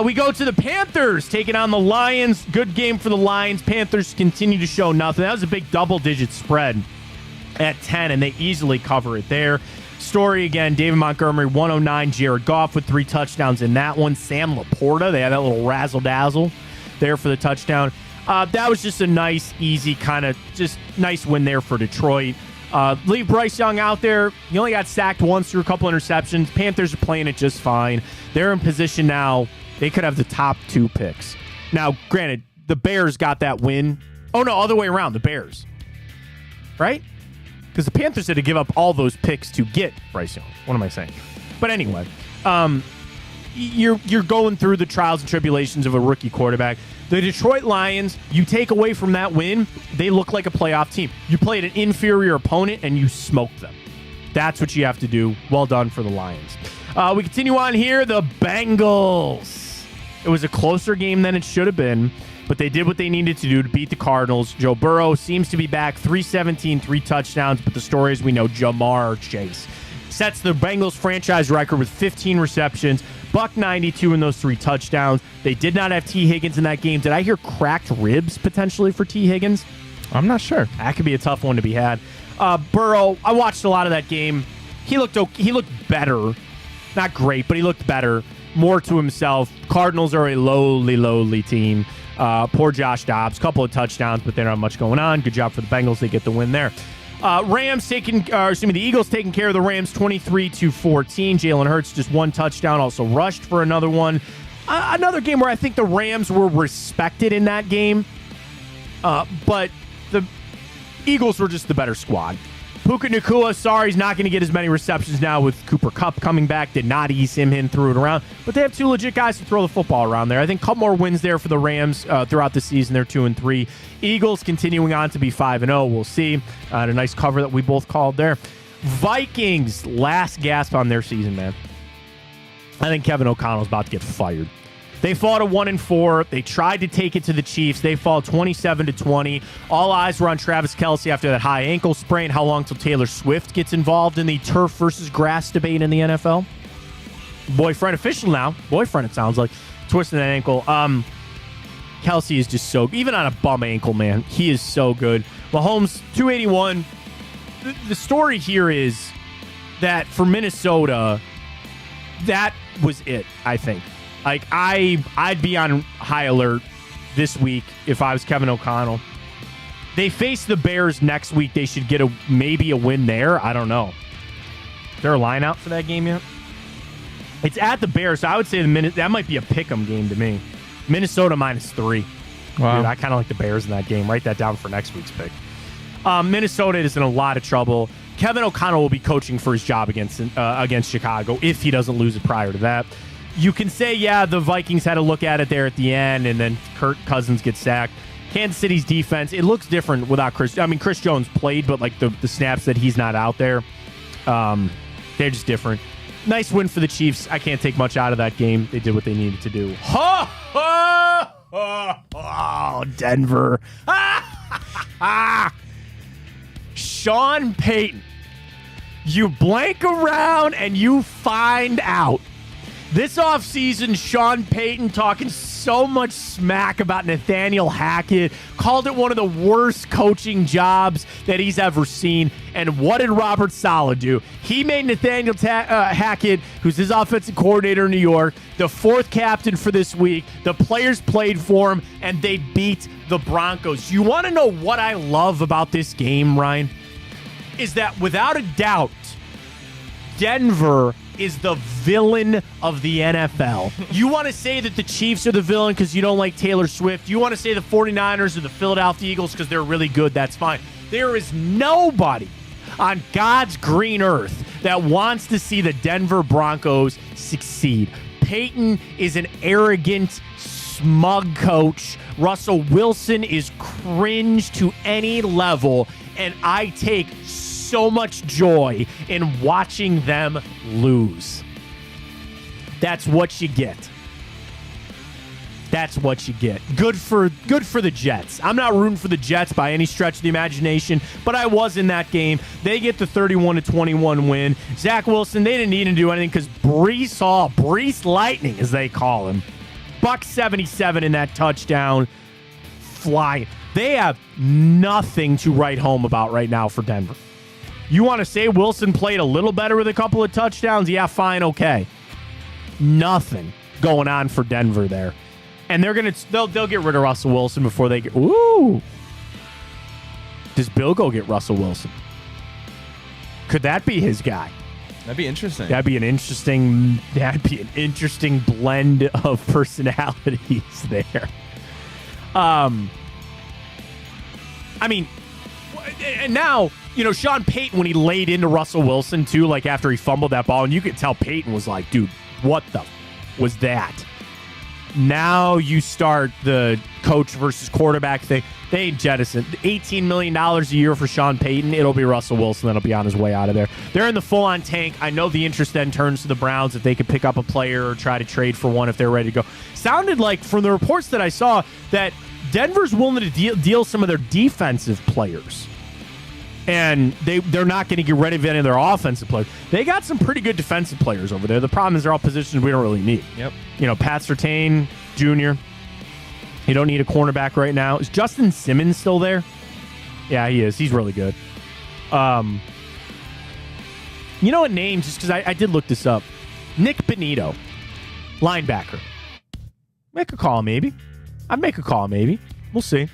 We go to the Panthers taking on the Lions. Good game for the Lions. Panthers continue to show nothing. That was a big double-digit spread at 10, and they easily cover it there. Story again, David Montgomery, 109. Jared Goff with 3 touchdowns in that one. Sam Laporta, they had that little razzle-dazzle there for the touchdown. That was just a nice, easy kind of just nice win there for Detroit. Leave Bryce Young out there. He only got sacked once through a couple interceptions. Panthers are playing it just fine. They're in position now. They could have the top 2 picks. Now, granted, the Bears got that win. Oh, no, other way around. The Bears. Right? because the Panthers had to give up all those picks to get Bryce Young. What am I saying? But anyway, you're going through the trials and tribulations of a rookie quarterback. The Detroit Lions, you take away from that win, they look like a playoff team. You played an inferior opponent and you smoked them. That's what you have to do. Well done for the Lions. We continue on here. The Bengals. It was a closer game than it should have been, but they did what they needed to do to beat the Cardinals. Joe Burrow seems to be back. 317, 3 touchdowns, but the story is we know Jamar Chase sets the Bengals franchise record with 15 receptions, $192 in those 3 touchdowns. They did not have T. Higgins in that game. Did I hear cracked ribs potentially for T. Higgins? I'm not sure. That could be a tough one to be had. Burrow, I watched a lot of that game. He looked better. Not great, but he looked better. More to himself. Cardinals are a lowly team. Poor Josh Dobbs. Couple of touchdowns, but they don't have much going on. Good job for the Bengals. They get the win there. The Eagles taking care of the Rams 23-14. Jalen Hurts just 1 touchdown, also rushed for another one. Another game where I think the Rams were respected in that game, but the Eagles were just the better squad. Puka Nacua, sorry, he's not going to get as many receptions now with Cooper Kupp coming back. Did not ease him in, threw it around. But they have 2 legit guys to throw the football around there. I think a couple more wins there for the Rams throughout the season. They're 2-3. Eagles continuing on to be 5-0. We'll see. A nice cover that we both called there. Vikings, last gasp on their season, man. I think Kevin O'Connell's about to get fired. They fought a 1-4. They tried to take it to the Chiefs. They fall 27-20. All eyes were on Travis Kelce after that high ankle sprain. How long till Taylor Swift gets involved in the turf versus grass debate in the NFL? Boyfriend official now. Boyfriend, it sounds like. Twisting that ankle. Kelce is just so, even on a bum ankle, man, he is so good. Mahomes, 281. The story here is that for Minnesota, that was it, I think. Like, I'd be on high alert this week if I was Kevin O'Connell. They face the Bears next week. They should get maybe a win there. I don't know. Is there a line out for that game yet? It's at the Bears, so I would say that might be a pick'em game to me. Minnesota -3. Wow. Dude, I kind of like the Bears in that game. Write that down for next week's pick. Minnesota is in a lot of trouble. Kevin O'Connell will be coaching for his job against Chicago if he doesn't lose it prior to that. You can say, yeah, the Vikings had to look at it there at the end, and then Kirk Cousins gets sacked. Kansas City's defense, it looks different without Chris. I mean, Chris Jones played, but like the snaps that he's not out there, they're just different. Nice win for the Chiefs. I can't take much out of that game. They did what they needed to do. Oh, Denver. Sean Payton. You blank around and you find out. This offseason, Sean Payton talking so much smack about Nathaniel Hackett, called it one of the worst coaching jobs that he's ever seen. And what did Robert Saleh do? He made Nathaniel Hackett, who's his offensive coordinator in New York, the 4th captain for this week. The players played for him, and they beat the Broncos. You want to know what I love about this game, Ryan? Is that without a doubt, Denver is the villain of the NFL. You want to say that the Chiefs are the villain because you don't like Taylor Swift. You want to say the 49ers are the Philadelphia Eagles because they're really good. That's fine. There is nobody on God's green earth that wants to see the Denver Broncos succeed. Peyton is an arrogant, smug coach. Russell Wilson is cringe to any level, and I take so much joy in watching them lose. That's what you get. That's what you get. Good for the Jets. I'm not rooting for the Jets by any stretch of the imagination, but I was in that game. They get the 31-21 win. Zach Wilson, they didn't need to do anything because Breece Hall, Breece Lightning as they call him, $177 in that touchdown. Flying. They have nothing to write home about right now for Denver. You want to say Wilson played a little better with a couple of touchdowns? Yeah, fine, okay. Nothing going on for Denver there. And they'll get rid of Russell Wilson before they get. Ooh. Does Bill go get Russell Wilson? Could that be his guy? That'd be interesting. That'd be an interesting blend of personalities there. I mean, And now, Sean Payton, when he laid into Russell Wilson, too, like after he fumbled that ball, and you could tell Payton was like, dude, what the was that? Now you start the coach versus quarterback thing. They jettisoned $18 million a year for Sean Payton. It'll be Russell Wilson that'll be on his way out of there. They're in the full-on tank. I know the interest then turns to the Browns if they could pick up a player or try to trade for one if they're ready to go. Sounded like, from the reports that I saw, that Denver's willing to deal some of their defensive players. And they're not going to get rid of any of their offensive players. They got some pretty good defensive players over there. The problem is they're all positions we don't really need. Yep. Pat Surtain Jr., you don't need a cornerback right now. Is Justin Simmons still there? Yeah, he is. He's really good. A name, just because I did look this up. Nick Benito, linebacker. Make a call, maybe. I'd make a call, maybe. We'll see.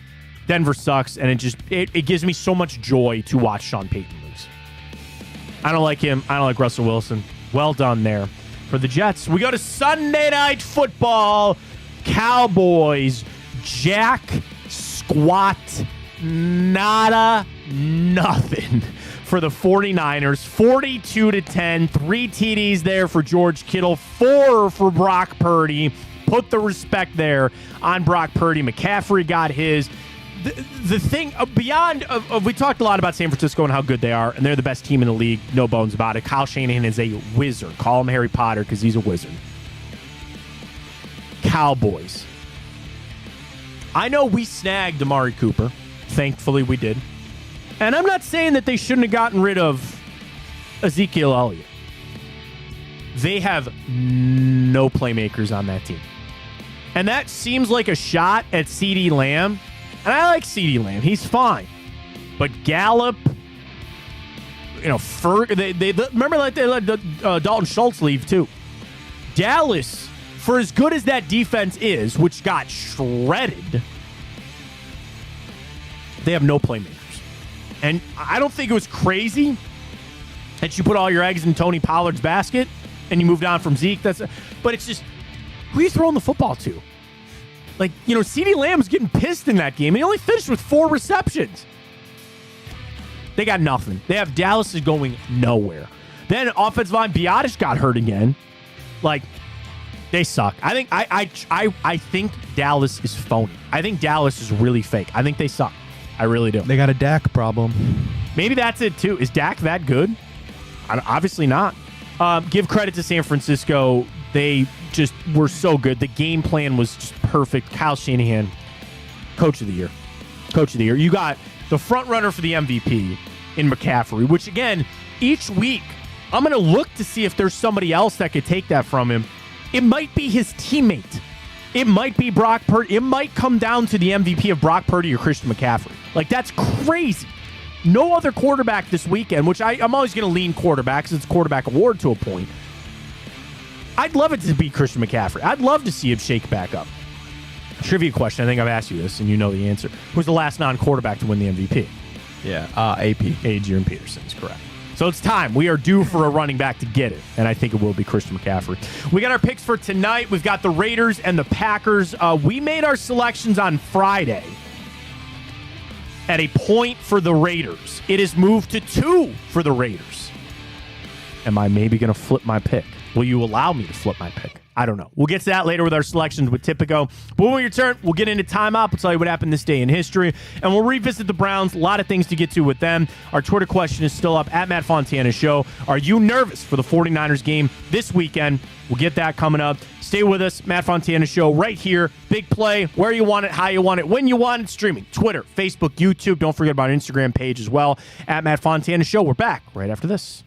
Denver sucks, and it gives me so much joy to watch Sean Payton lose. I don't like him. I don't like Russell Wilson. Well done there for the Jets. We go to Sunday Night Football. Cowboys, jack, squat, nada, nothing for the 49ers. 42-10, 3 TDs there for George Kittle, 4 for Brock Purdy. Put the respect there on Brock Purdy. McCaffrey got his. The thing beyond, we talked a lot about San Francisco and how good they are, and they're the best team in the league, no bones about it. Kyle Shanahan is a wizard. Call him Harry Potter because he's a wizard. Cowboys. I know we snagged Amari Cooper. Thankfully, we did. And I'm not saying that they shouldn't have gotten rid of Ezekiel Elliott. They have no playmakers on that team. And that seems like a shot at CeeDee Lamb. And I like CeeDee Lamb. He's fine. But Gallup, they remember like they let Dalton Schultz leave too. Dallas, for as good as that defense is, which got shredded, they have no playmakers. And I don't think it was crazy that you put all your eggs in Tony Pollard's basket and you moved on from Zeke. But it's just, who are you throwing the football to? Like, CeeDee Lamb was getting pissed in that game, and he only finished with 4 receptions. They got nothing. They have Dallas is going nowhere. Then offensive line, Biotish got hurt again. Like, they suck. I think Dallas is phony. I think Dallas is really fake. I think they suck. I really do. They got a Dak problem. Maybe that's it, too. Is Dak that good? Obviously not. Give credit to San Francisco. They just were so good. The game plan was just perfect. Kyle Shanahan, Coach of the Year. Coach of the Year. You got the front runner for the MVP in McCaffrey, which, again, each week, I'm going to look to see if there's somebody else that could take that from him. It might be his teammate. It might be Brock Purdy. It might come down to the MVP of Brock Purdy or Christian McCaffrey. Like, that's crazy. No other quarterback this weekend, which I'm always going to lean quarterbacks. It's a quarterback award to a point. I'd love it to be Christian McCaffrey. I'd love to see him shake back up. Trivia question. I think I've asked you this, and you know the answer. Who's the last non-quarterback to win the MVP? Yeah, AP. Adrian Peterson is correct. So it's time. We are due for a running back to get it, and I think it will be Christian McCaffrey. We got our picks for tonight. We've got the Raiders and the Packers. We made our selections on Friday at a point for the Raiders. It has moved to 2 for the Raiders. Am I maybe going to flip my pick? Will you allow me to flip my pick? I don't know. We'll get to that later with our selections with Tipico. But when we return, we'll get into timeout. We'll tell you what happened this day in history. And we'll revisit the Browns. A lot of things to get to with them. Our Twitter question is still up at Matt Fontana Show. Are you nervous for the 49ers game this weekend? We'll get that coming up. Stay with us. Matt Fontana Show right here. Big play. Where you want it, how you want it, when you want it. Streaming. Twitter, Facebook, YouTube. Don't forget about our Instagram page as well. At Matt Fontana Show. We're back right after this.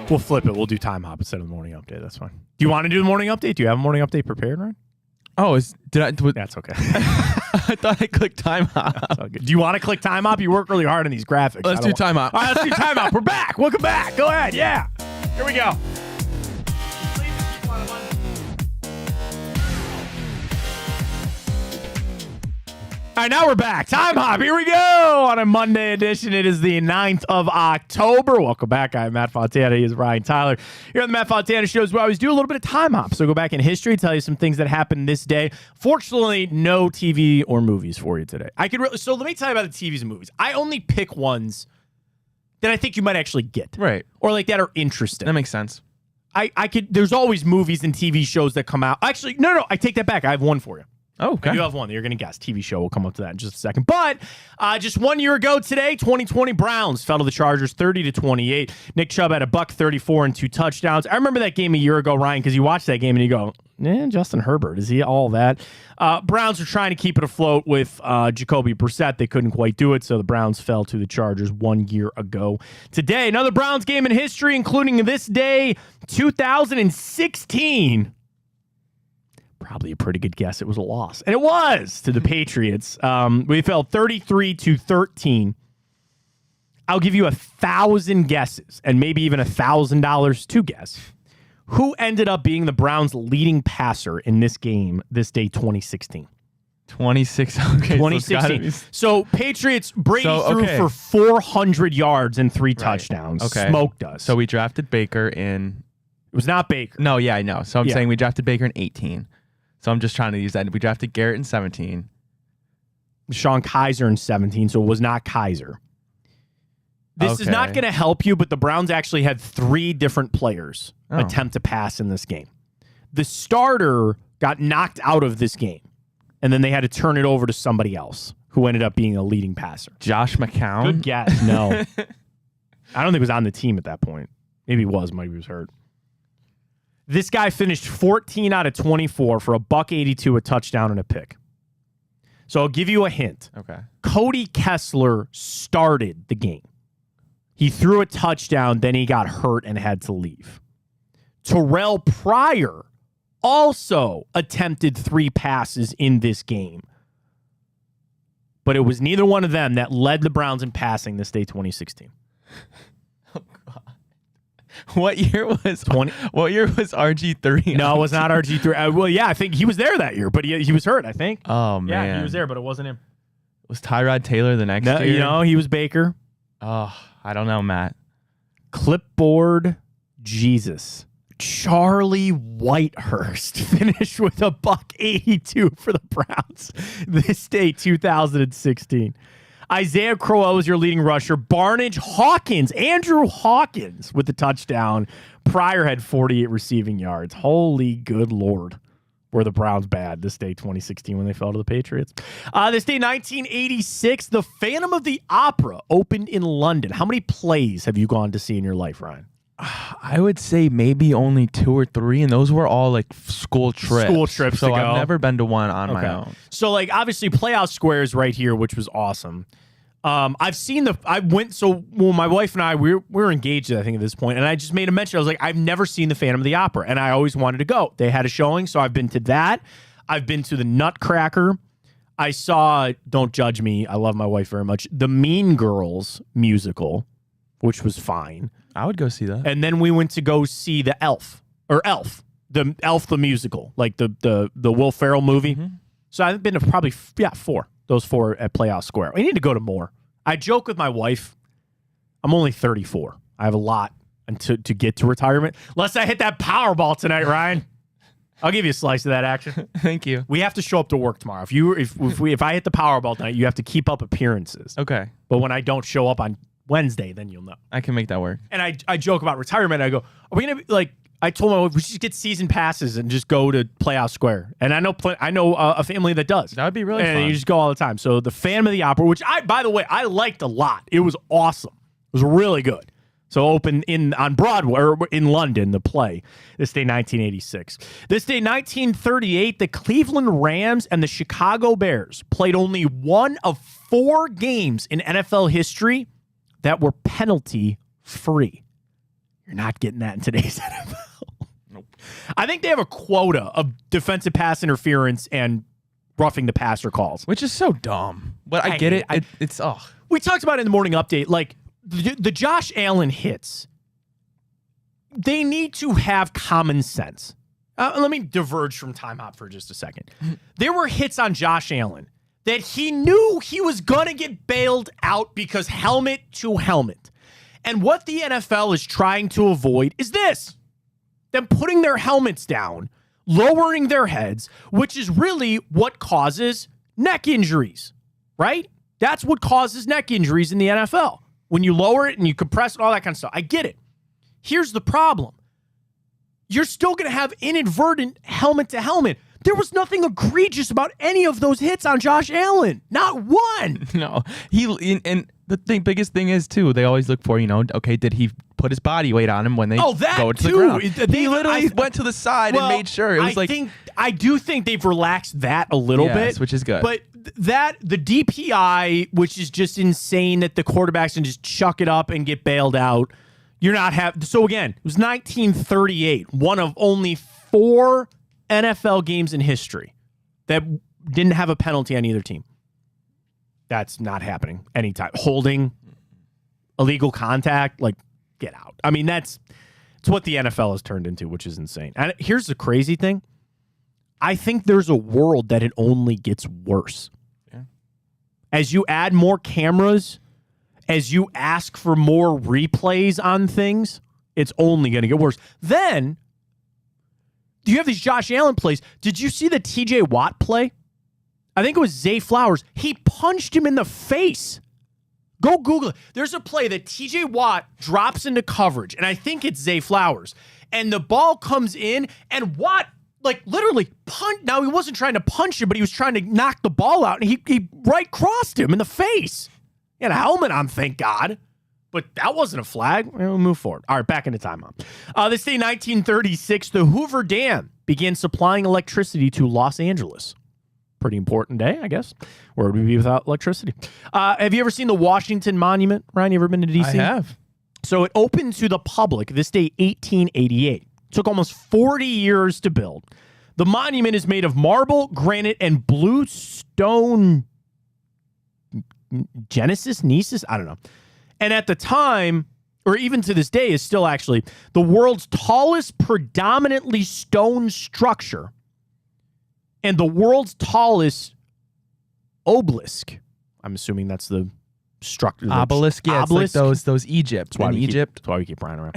We'll flip it. We'll do time hop instead of the morning update. That's fine. Do you want to do the morning update? Do you have a morning update prepared, Ryan? Oh, That's okay. I thought I clicked time hop. That's all good. Do you want to click time hop? You work really hard on these graphics. Let's do time hop. All right, let's do time hop. We're back. Welcome back. Go ahead. Yeah. Here we go. All right, now we're back. Time hop. Here we go on a Monday edition. It is the 9th of October. Welcome back. I'm Matt Fontana. He is Ryan Tyler. Here on the Matt Fontana Shows, we always do a little bit of time hop. So go back in history, tell you some things that happened this day. Fortunately, no TV or movies for you today. So let me tell you about the TVs and movies. I only pick ones that I think you might actually get. Right. Or like that are interesting. That makes sense. There's always movies and TV shows that come out. Actually, no, I take that back. I have one for you. Oh, okay. I do have one that you're going to guess. TV show. We'll come up to that in just a second. But just 1 year ago today, 2020 Browns fell to the Chargers 30-28. Nick Chubb had a $134 and 2 touchdowns. I remember that game a year ago, Ryan, because you watched that game and you go, Justin Herbert, is he all that? Browns are trying to keep it afloat with Jacoby Brissett. They couldn't quite do it, so the Browns fell to the Chargers 1 year ago. Today, another Browns game in history, including this day, 2016. Probably a pretty good guess. It was a loss. And it was to the Patriots. We fell 33-13. I'll give you 1,000 guesses and maybe even $1,000 to guess who ended up being the Browns' leading passer in this game this day 2016. 2016. So Patriots, Brady threw for 400 yards and 3 touchdowns. Okay. Smoked us. So we drafted Baker in... It was not Baker. No, yeah, I know. So I'm saying we drafted Baker in 18. So I'm just trying to use that. We drafted Garrett in 17. Sean Kaiser in 17, so it was not Kaiser. This is not going to help you, but the Browns actually had 3 different players attempt to pass in this game. The starter got knocked out of this game, and then they had to turn it over to somebody else who ended up being a leading passer. Josh McCown? Good guess. No. I don't think he was on the team at that point. Maybe he was. Maybe he was hurt. This guy finished 14 out of 24 for a $182, a touchdown, and a pick. So I'll give you a hint. Okay. Cody Kessler started the game. He threw a touchdown, then he got hurt and had to leave. Terrell Pryor also attempted 3 passes in this game. But it was neither one of them that led the Browns in passing this day 2016. Oh, God. What year was RG3? No, it was not RG3. Well, yeah, I think he was there that year, but he was hurt, I think. Oh, man. Yeah, he was there, but it wasn't him. Was Tyrod Taylor the next year? You know, he was Baker. Oh, I don't know, Matt. Clipboard Jesus. Charlie Whitehurst finished with a $182 for the Browns this day, 2016. Isaiah Crowell was your leading rusher. Barnage Hawkins, Andrew Hawkins with the touchdown. Pryor had 48 receiving yards. Holy good Lord. Were the Browns bad this day, 2016, when they fell to the Patriots. This day, 1986, the Phantom of the Opera opened in London. How many plays have you gone to see in your life, Ryan? I would say maybe only 2 or 3, and those were all like school trips. So I've never been to one on my own. So like obviously Playoff Square is right here, which was awesome. My wife and I, we were engaged, I think, at this point, and I just made a mention. I was like, I've never seen the Phantom of the Opera, and I always wanted to go. They had a showing, so I've been to that. I've been to the Nutcracker. I saw, don't judge me, I love my wife very much, the Mean Girls musical, which was fine. I would go see that. And then we went to go see the Elf, the musical, like the Will Ferrell movie. Mm-hmm. So I've been to probably 4. Those 4 at Playoff Square. We need to go to more. I joke with my wife, I'm only 34. I have a lot to get to retirement. Unless I hit that Powerball tonight, Ryan. I'll give you a slice of that action. Thank you. We have to show up to work tomorrow. If I hit the Powerball tonight, you have to keep up appearances. Okay. But when I don't show up on Wednesday, then you'll know. I can make that work. And I joke about retirement. I go, are we going to be like, I told my wife we should just get season passes and just go to Playoff Square. And I know a family that does. That would be really fun. And you just go all the time. So the Phantom of the Opera, which by the way, I liked a lot. It was awesome. It was really good. So open on Broadway, or in London, the play. This day, 1986. This day, 1938, the Cleveland Rams and the Chicago Bears played only one of 4 games in NFL history that were penalty-free. You're not getting that in today's NFL. Nope. I think they have a quota of defensive pass interference and roughing the passer calls. Which is so dumb. But I get it. It's We talked about it in the morning update. Like, the Josh Allen hits, they need to have common sense. Let me diverge from time hop for just a second. There were hits on Josh Allen that he knew he was going to get bailed out because helmet to helmet. And what the NFL is trying to avoid is this. Them putting their helmets down, lowering their heads, which is really what causes neck injuries, right? That's what causes neck injuries in the NFL. When you lower it and you compress it, all that kind of stuff. I get it. Here's the problem. You're still going to have inadvertent helmet to helmet. There was nothing egregious about any of those hits on Josh Allen. Not one. No. And the biggest thing is, too, they always look for, okay, did he put his body weight on him when they go to the ground? He literally went to the side and made sure. It was I do think they've relaxed that a little bit. Which is good. But the DPI, which is just insane that the quarterbacks can just chuck it up and get bailed out. So again, it was 1938, one of only 4 NFL games in history that didn't have a penalty on either team. That's not happening anytime. Holding, illegal contact, get out. I mean, it's what the NFL has turned into, which is insane. And here's the crazy thing. I think there's a world that it only gets worse. Yeah. As you add more cameras, as you ask for more replays on things, it's only going to get worse. Then, you have these Josh Allen plays. Did you see the TJ Watt play? I think it was Zay Flowers. He punched him in the face. Go Google it. There's a play that TJ Watt drops into coverage, and I think it's Zay Flowers. And the ball comes in, and Watt, literally punch. Now, he wasn't trying to punch him, but he was trying to knock the ball out, and he right crossed him in the face. He had a helmet on, thank God. But that wasn't a flag. We'll move forward. All right, back into timeout. This day, 1936, the Hoover Dam began supplying electricity to Los Angeles. Pretty important day, I guess. Where would we be without electricity? Have you ever seen the Washington Monument? Ryan, you ever been to D.C.? I have. So it opened to the public this day, 1888. Took almost 40 years to build. The monument is made of marble, granite, and blue stone. Nesis? I don't know. And at the time, or even to this day, is still actually the world's tallest predominantly stone structure and the world's tallest obelisk. I'm assuming that's the structure. Obelisk, yeah. Obelisk. It's like those Egypt. That's why we keep running around.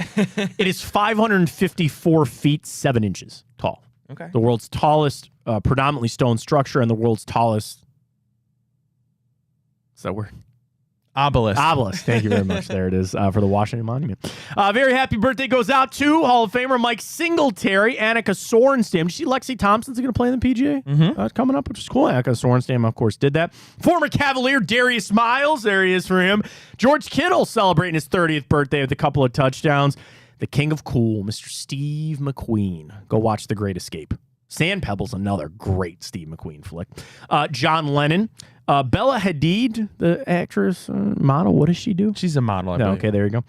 It is 554 feet, 7 inches tall. Okay. The world's tallest predominantly stone structure and the world's tallest. Is that word? Obelisk. Thank you very much. There it is for the Washington Monument. Very happy birthday goes out to Hall of Famer Mike Singletary, Annika Sorenstam. Did you see Lexi Thompson's going to play in the PGA? Mm-hmm. Coming up, which is cool. Annika Sorenstam, of course, did that. Former Cavalier Darius Miles. There he is for him. George Kittle celebrating his 30th birthday with a couple of touchdowns. The king of cool, Mr. Steve McQueen. Go watch The Great Escape. Sand Pebble's another great Steve McQueen flick. John Lennon. Bella Hadid, the actress, model, what does she do? She's a model. Okay, there you go.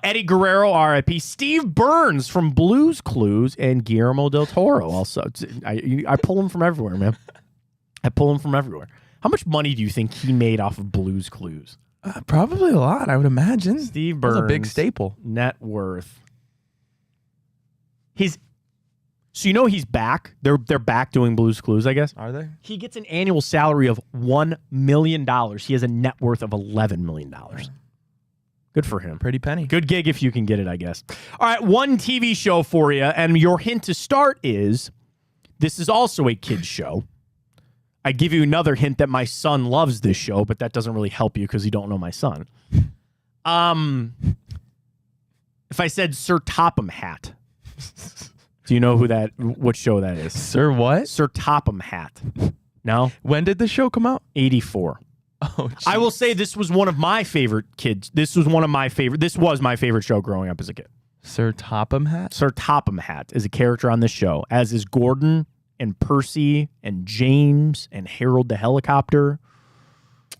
Eddie Guerrero, R.I.P. Steve Burns from Blue's Clues and Guillermo del Toro also. I pull him from everywhere, man. I pull him from everywhere. How much money do you think he made off of Blue's Clues? Probably a lot, I would imagine. Steve Burns. That's a big staple. Net worth. So he's back. They're back doing Blue's Clues, I guess. Are they? He gets an annual salary of $1 million. He has a net worth of $11 million. Good for him. Pretty penny. Good gig if you can get it, I guess. All right, one TV show for you, and your hint to start is this is also a kid's show. I give you another hint that my son loves this show, but that doesn't really help you because you don't know my son. If I said Sir Topham Hatt. Do you know what show that is? Sir what? Sir Topham Hatt. No? When did the show come out? 84. Oh, geez. I will say this was one of my favorite kids. This was my favorite show growing up as a kid. Sir Topham Hatt? Sir Topham Hatt is a character on this show, as is Gordon and Percy and James and Harold the helicopter.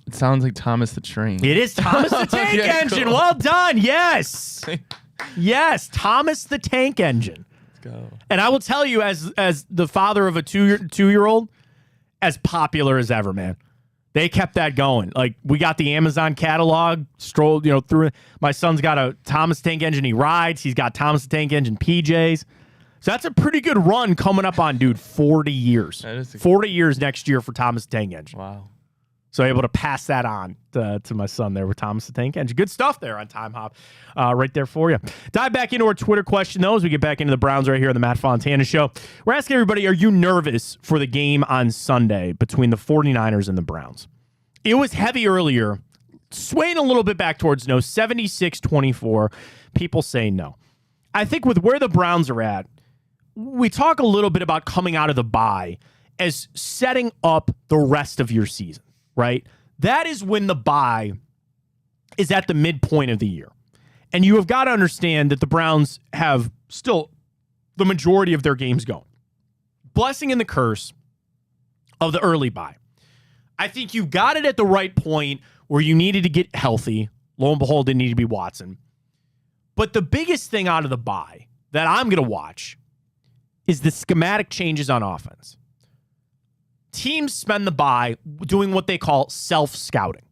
It sounds like Thomas the Train. It is Thomas the Tank Engine. Cool. Well done. Yes. Yes, Thomas the Tank Engine. Let's go. And I will tell you, as the father of a two-year-old, as popular as ever, man. They kept that going. Like, we got the Amazon catalog, strolled, through it. My son's got a Thomas Tank Engine he rides. He's got Thomas the Tank Engine PJs. So that's a pretty good run coming up on, dude, 40 years. 40 years next year for Thomas the Tank Engine. Wow. So able to pass that on to my son there with Thomas the Tank Engine. Good stuff there on Time Hop right there for you. Dive back into our Twitter question, though, as we get back into the Browns right here on the Matt Fontana Show. We're asking everybody, are you nervous for the game on Sunday between the 49ers and the Browns? It was heavy earlier, swaying a little bit back towards no, 76-24. People say no. I think with where the Browns are at, we talk a little bit about coming out of the bye as setting up the rest of your season. Right? That is when the bye is at the midpoint of the year. And you have got to understand that the Browns have still the majority of their games going. Blessing and the curse of the early bye. I think you got it at the right point where you needed to get healthy. Lo and behold, it needed to be Watson. But the biggest thing out of the bye that I'm going to watch is the schematic changes on offense. Teams spend the bye doing what they call self-scouting.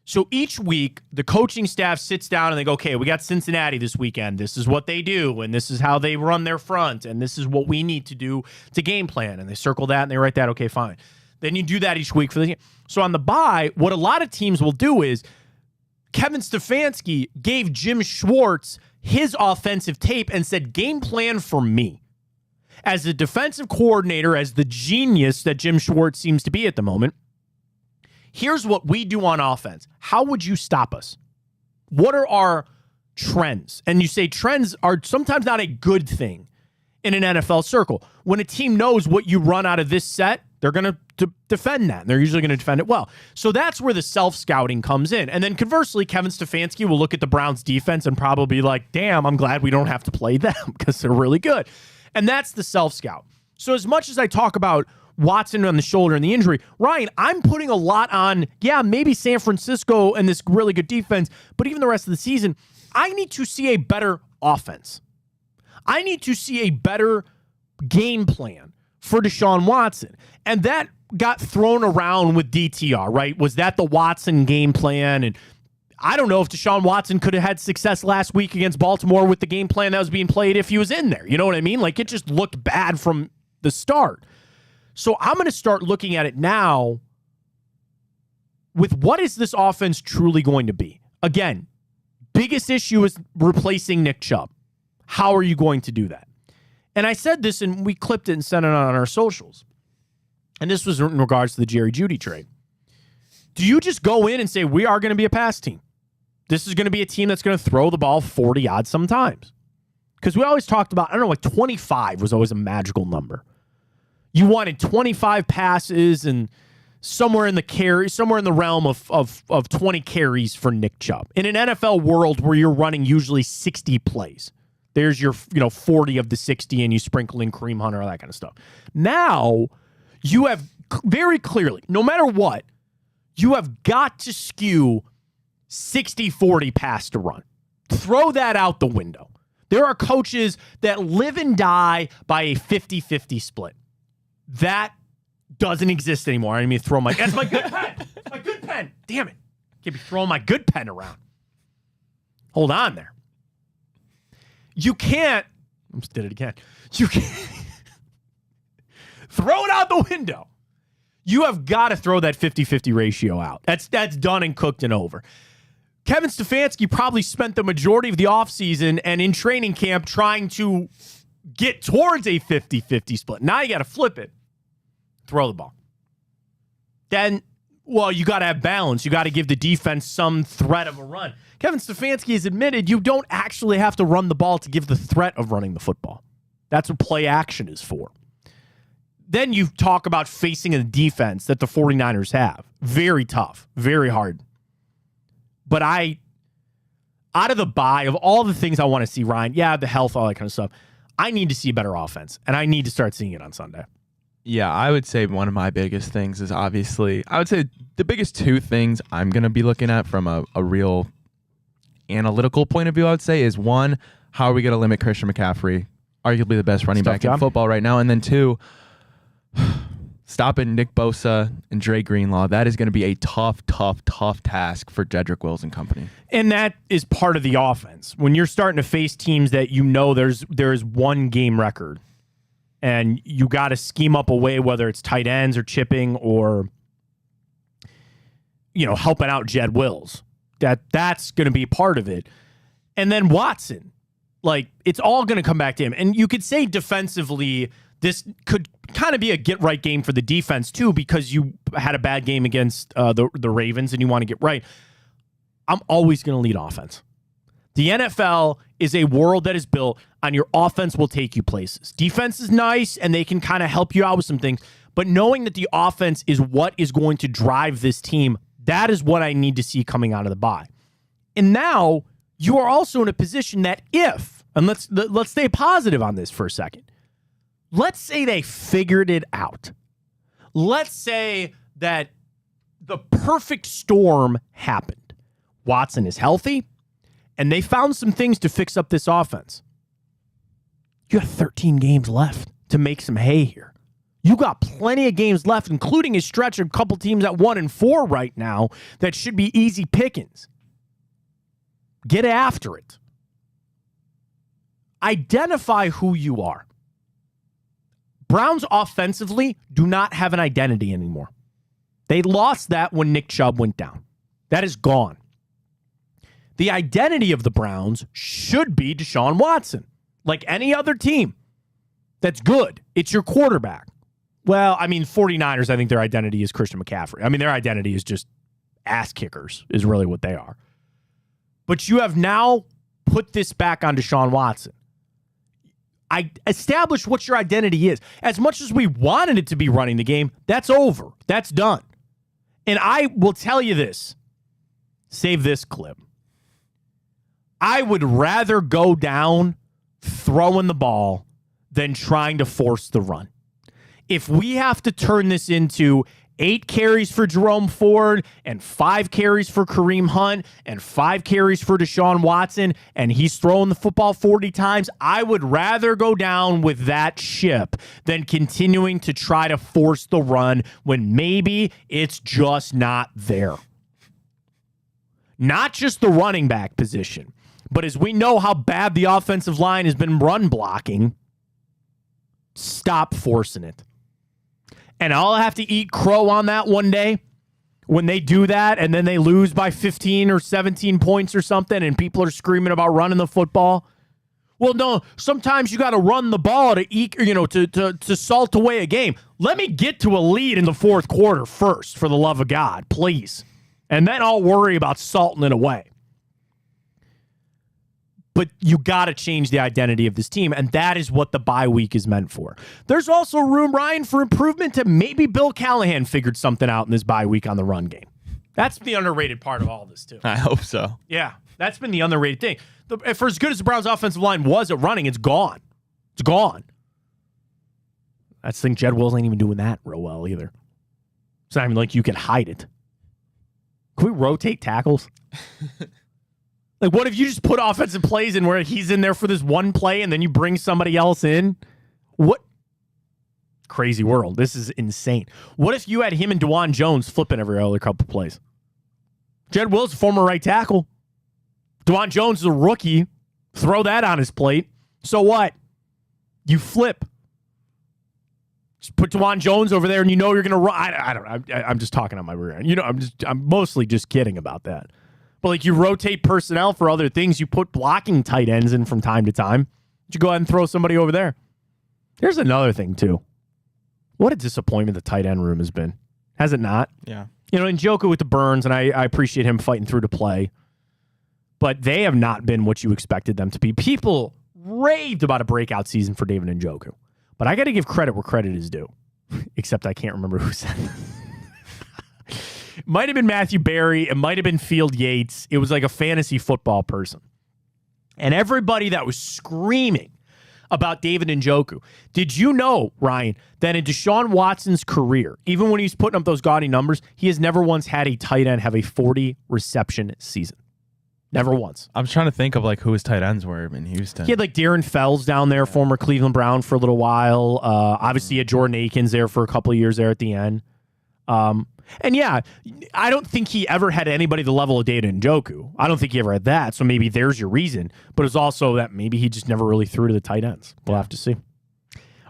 So each week, the coaching staff sits down and they go, okay, we got Cincinnati this weekend. This is what they do, and this is how they run their front, and this is what we need to do to game plan. And they circle that, and they write that, okay, fine. Then you do that each week for the game. So on the bye, what a lot of teams will do is Kevin Stefanski gave Jim Schwartz his offensive tape and said, game plan for me. As the defensive coordinator, as the genius that Jim Schwartz seems to be at the moment, here's what we do on offense. How would you stop us? What are our trends? And you say trends are sometimes not a good thing in an NFL circle. When a team knows what you run out of this set, they're going to defend that. And they're usually going to defend it well. So that's where the self-scouting comes in. And then conversely, Kevin Stefanski will look at the Browns defense and probably be like, damn, I'm glad we don't have to play them because they're really good. And that's the self-scout. So as much as I talk about Watson on the shoulder and the injury, Ryan, I'm putting a lot on, maybe San Francisco and this really good defense, but even the rest of the season, I need to see a better offense. I need to see a better game plan for Deshaun Watson. And that got thrown around with DTR, right? Was that the Watson game plan? And I don't know if Deshaun Watson could have had success last week against Baltimore with the game plan that was being played if he was in there. You know what I mean? Like, it just looked bad from the start. So I'm going to start looking at it now with what is this offense truly going to be? Again, biggest issue is replacing Nick Chubb. How are you going to do that? And I said this, and we clipped it and sent it on our socials. And this was in regards to the Jerry Jeudy trade. Do you just go in and say, we are going to be a pass team? This is going to be a team that's going to throw the ball 40 odds sometimes. Because we always talked about, 25 was always a magical number. You wanted 25 passes and somewhere in the realm of 20 carries for Nick Chubb. In an NFL world where you're running usually 60 plays. There's your 40 of the 60 and you sprinkle in Kareem Hunter, all that kind of stuff. Now, you have very clearly, no matter what, you have got to skew 60-40 pass to run. Throw that out the window. There are coaches that live and die by a 50-50 split. That doesn't exist anymore. I didn't mean to throw that's my good pen. It's my good pen. Damn it. Can't be throwing my good pen around. Hold on there. You can't. I just did it again. You can't. Throw it out the window. You have got to throw that 50-50 ratio out. That's done and cooked and over. Kevin Stefanski probably spent the majority of the offseason and in training camp trying to get towards a 50-50 split. Now you got to flip it. Throw the ball. Then, you got to have balance. You got to give the defense some threat of a run. Kevin Stefanski has admitted you don't actually have to run the ball to give the threat of running the football. That's what play action is for. Then you talk about facing a defense that the 49ers have. Very tough. Very hard. But out of the bye, of all the things I want to see, Ryan, the health, all that kind of stuff, I need to see a better offense, and I need to start seeing it on Sunday. Yeah, I would say one of my biggest things is obviously, I would say the biggest two things I'm going to be looking at from a real analytical point of view, I would say, is one, how are we going to limit Christian McCaffrey, arguably the best running back in job. football right now? And then 2, stopping Nick Bosa and Dre Greenlaw. That is going to be a tough task for Jedrick Wills and company. And that is part of the offense. When you're starting to face teams that you know there's one game record, and you got to scheme up a way, whether it's tight ends or chipping or helping out Jed Wills. That's going to be part of it. And then Watson, like, it's all going to come back to him. And you could say defensively, this could kind of be a get-right game for the defense, too, because you had a bad game against the Ravens and you want to get right. I'm always going to lead offense. The NFL is a world that is built on your offense will take you places. Defense is nice, and they can kind of help you out with some things. But knowing that the offense is what is going to drive this team, that is what I need to see coming out of the bye. And now you are also in a position that if, and let's stay positive on this for a second. Let's say they figured it out. Let's say that the perfect storm happened. Watson is healthy, and they found some things to fix up this offense. You have 13 games left to make some hay here. You got plenty of games left, including a stretch of a couple teams at 1-4 right now that should be easy pickings. Get after it. Identify who you are. Browns offensively do not have an identity anymore. They lost that when Nick Chubb went down. That is gone. The identity of the Browns should be Deshaun Watson. Like any other team that's good, it's your quarterback. Well, 49ers, I think their identity is Christian McCaffrey. Their identity is just ass kickers is really what they are. But you have now put this back on Deshaun Watson. I established what your identity is. As much as we wanted it to be running the game, that's over. That's done. And I will tell you this. Save this clip. I would rather go down throwing the ball than trying to force the run. If we have to turn this into 8 carries for Jerome Ford and 5 carries for Kareem Hunt and 5 carries for Deshaun Watson, and he's throwing the football 40 times, I would rather go down with that ship than continuing to try to force the run when maybe it's just not there. Not just the running back position, but as we know how bad the offensive line has been run blocking, stop forcing it. And I'll have to eat crow on that one day when they do that and then they lose by 15 or 17 points or something and people are screaming about running the football. Well, no, sometimes you got to run the ball to eat, to salt away a game. Let me get to a lead in the fourth quarter first, for the love of God, please. And then I'll worry about salting it away. But you got to change the identity of this team, and that is what the bye week is meant for. There's also room, Ryan, for improvement to maybe Bill Callahan figured something out in this bye week on the run game. That's the underrated part of all this, too. I hope so. Yeah, that's been the underrated thing. For as good as the Browns' offensive line was at running, it's gone. It's gone. I just think Jed Wills ain't even doing that real well either. It's not even like you can hide it. Can we rotate tackles? Like, what if you just put offensive plays in where he's in there for this one play and then you bring somebody else in? What? Crazy world. This is insane. What if you had him and DeJuan Jones flipping every other couple plays? Jed Wills, former right tackle. DeJuan Jones is a rookie. Throw that on his plate. So what? You flip. Just put DeJuan Jones over there and you know you're going to run. I don't know. I'm just talking on my rear end. I'm mostly just kidding about that. But like you rotate personnel for other things. You put blocking tight ends in from time to time. You go ahead and throw somebody over there. Here's another thing, too. What a disappointment the tight end room has been. Has it not? Yeah. Njoku with the burns, and I appreciate him fighting through to play. But they have not been what you expected them to be. People raved about a breakout season for David Njoku. But I got to give credit where credit is due. Except I can't remember who said this. It might have been Matthew Berry. It might have been Field Yates. It was like a fantasy football person. And everybody that was screaming about David Njoku. Did you know, Ryan, that in Deshaun Watson's career, even when he's putting up those gaudy numbers, he has never once had a tight end have a 40 reception season? Never once. I'm trying to think of like who his tight ends were in Houston. He had like Darren Fells down there, former Cleveland Brown for a little while. Obviously, he had Jordan Akins there for a couple of years there at the end. And yeah, I don't think he ever had anybody the level of David Njoku. I don't think he ever had that. So maybe there's your reason. But it's also that maybe he just never really threw to the tight ends. We'll have to see.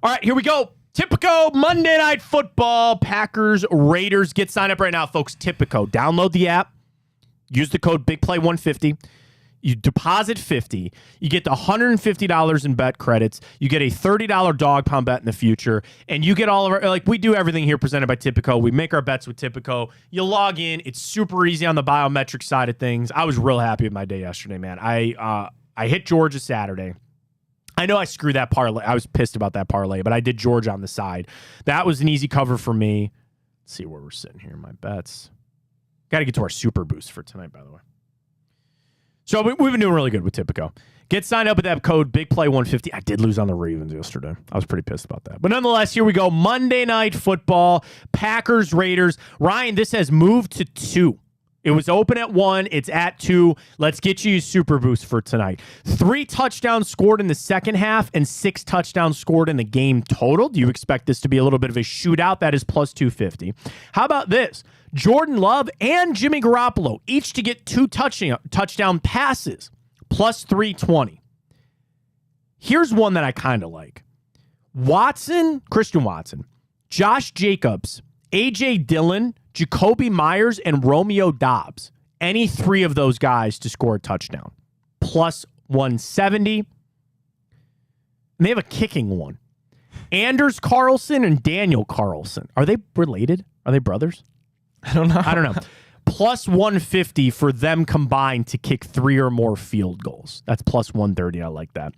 All right, here we go. Tipico Monday Night Football. Packers, Raiders. Get signed up right now, folks. Tipico. Download the app. Use the code BIGPLAY150. You deposit $50. You get the $150 in bet credits. You get a $30 dog pound bet in the future. And you get all of our, like, we do everything here presented by Tipico. We make our bets with Tipico. You log in. It's super easy on the biometric side of things. I was real happy with my day yesterday, man. I hit Georgia Saturday. I know I screwed that parlay. I was pissed about that parlay, but I did Georgia on the side. That was an easy cover for me. Let's see where we're sitting here in my bets. Got to get to our super boost for tonight, by the way. So we've been doing really good with Tipico. Get signed up with that code BIGPLAY150. I did lose on the Ravens yesterday. I was pretty pissed about that. But nonetheless, here we go. Monday Night Football. Packers, Raiders. Ryan, this has moved to 2. It was open at 1. It's at 2. Let's get you a super boost for tonight. 3 touchdowns scored in the second half and 6 touchdowns scored in the game total. Do you expect this to be a little bit of a shootout? That is plus 250. How about this? Jordan Love and Jimmy Garoppolo, each to get 2 touchdown passes, plus 320. Here's one that I kind of like. Christian Watson, Josh Jacobs, A.J. Dillon, Jacoby Myers, and Romeo Doubs. Any 3 of those guys to score a touchdown. Plus 170. And they have a kicking one. Anders Carlson and Daniel Carlson. Are they related? Are they brothers? I don't know. Plus 150 for them combined to kick 3 or more field goals. That's plus 130. I like that.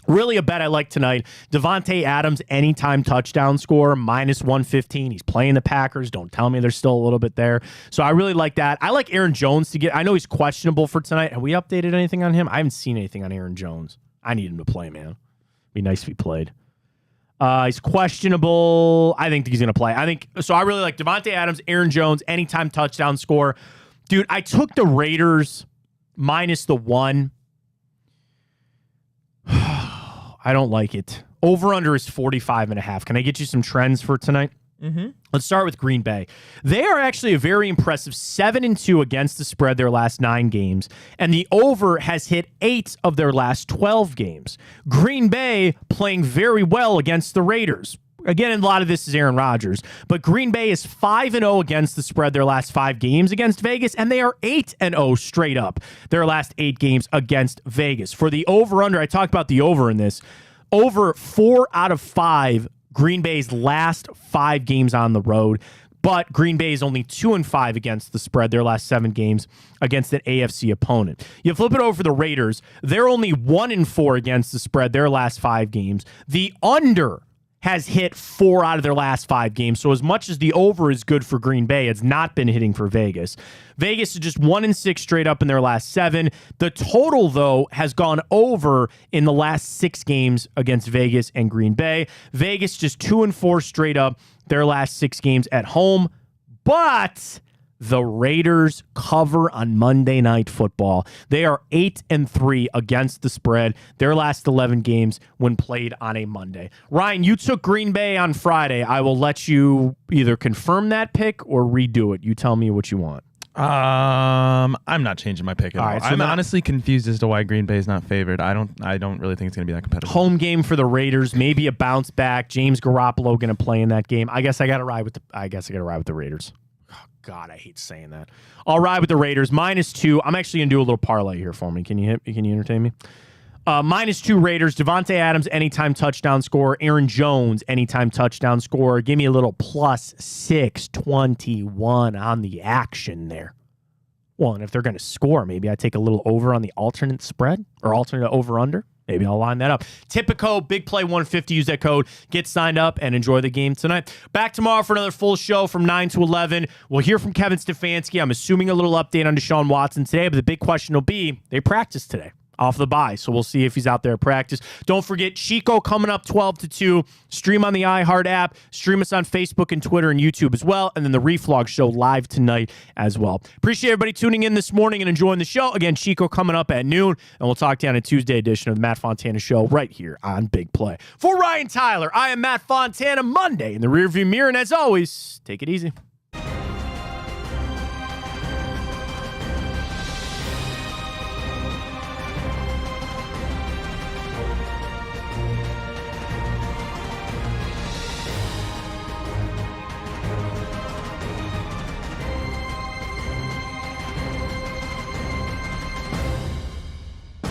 Really a bet I like tonight. Devontae Adams, anytime touchdown score, minus 115. He's playing the Packers. Don't tell me there's still a little bit there. So I really like that. I like Aaron Jones to get. I know he's questionable for tonight. Have we updated anything on him? I haven't seen anything on Aaron Jones. I need him to play, man. Be nice if he played. He's questionable. I think he's going to play. I really like Devontae Adams, Aaron Jones, anytime touchdown score. Dude, I took the Raiders minus the 1. I don't like it. Over-under is 45.5. Can I get you some trends for tonight? Mm-hmm. Let's start with Green Bay. They are actually a very impressive 7-2 against the spread their last 9 games, and the over has hit 8 of their last 12 games. Green Bay playing very well against the Raiders. Again, a lot of this is Aaron Rodgers, but Green Bay is 5-0 against the spread their last 5 games against Vegas, and they are 8-0 straight up their last 8 games against Vegas. For the over-under, I talked about the over in this. Over 4 out of 5 Green Bay's last 5 games on the road, but Green Bay is only 2-5 against the spread their last 7 games against an AFC opponent. You flip it over the Raiders, they're only 1-4 against the spread their last 5 games. The under has hit 4 out of their last 5 games. So as much as the over is good for Green Bay, it's not been hitting for Vegas. Vegas is just 1-6 straight up in their last 7. The total, though, has gone over in the last 6 games against Vegas and Green Bay. Vegas just 2-4 straight up their last 6 games at home. But the Raiders cover on Monday Night Football. They are 8-3 against the spread their last 11 games when played on a Monday. Ryan, you took Green Bay on Friday. I will let you either confirm that pick or redo it. You tell me what you want. I'm not changing my pick at all. Right, so I'm honestly confused as to why Green Bay is not favored. I don't really think it's going to be that competitive. Home game for the Raiders, maybe a bounce back. James Garoppolo going to play in that game. I guess I got to ride with the Raiders. God, I hate saying that. I'll ride with the Raiders. -2. I'm actually going to do a little parlay here for me. Can you entertain me? -2 Raiders. Devontae Adams, anytime touchdown score. Aaron Jones, anytime touchdown score. Give me a little plus 621 on the action there. Well, and if they're going to score, maybe I take a little over on the alternate spread or alternate over-under. Maybe I'll line that up. Tipico, Big Play 150. Use that code. Get signed up and enjoy the game tonight. Back tomorrow for another full show from 9 to 11. We'll hear from Kevin Stefanski. I'm assuming a little update on Deshaun Watson today, but the big question will be, they practiced today. off the bye. So we'll see if he's out there at practice. Don't forget, Chico coming up 12 to 2. Stream on the iHeart app. Stream us on Facebook and Twitter and YouTube as well. And then the Reflog show live tonight as well. Appreciate everybody tuning in this morning and enjoying the show. Again, Chico coming up at noon. And we'll talk to you on a Tuesday edition of the Matt Fontana Show right here on Big Play. For Ryan Tyler, I am Matt Fontana. Monday in the rearview mirror. And as always, take it easy.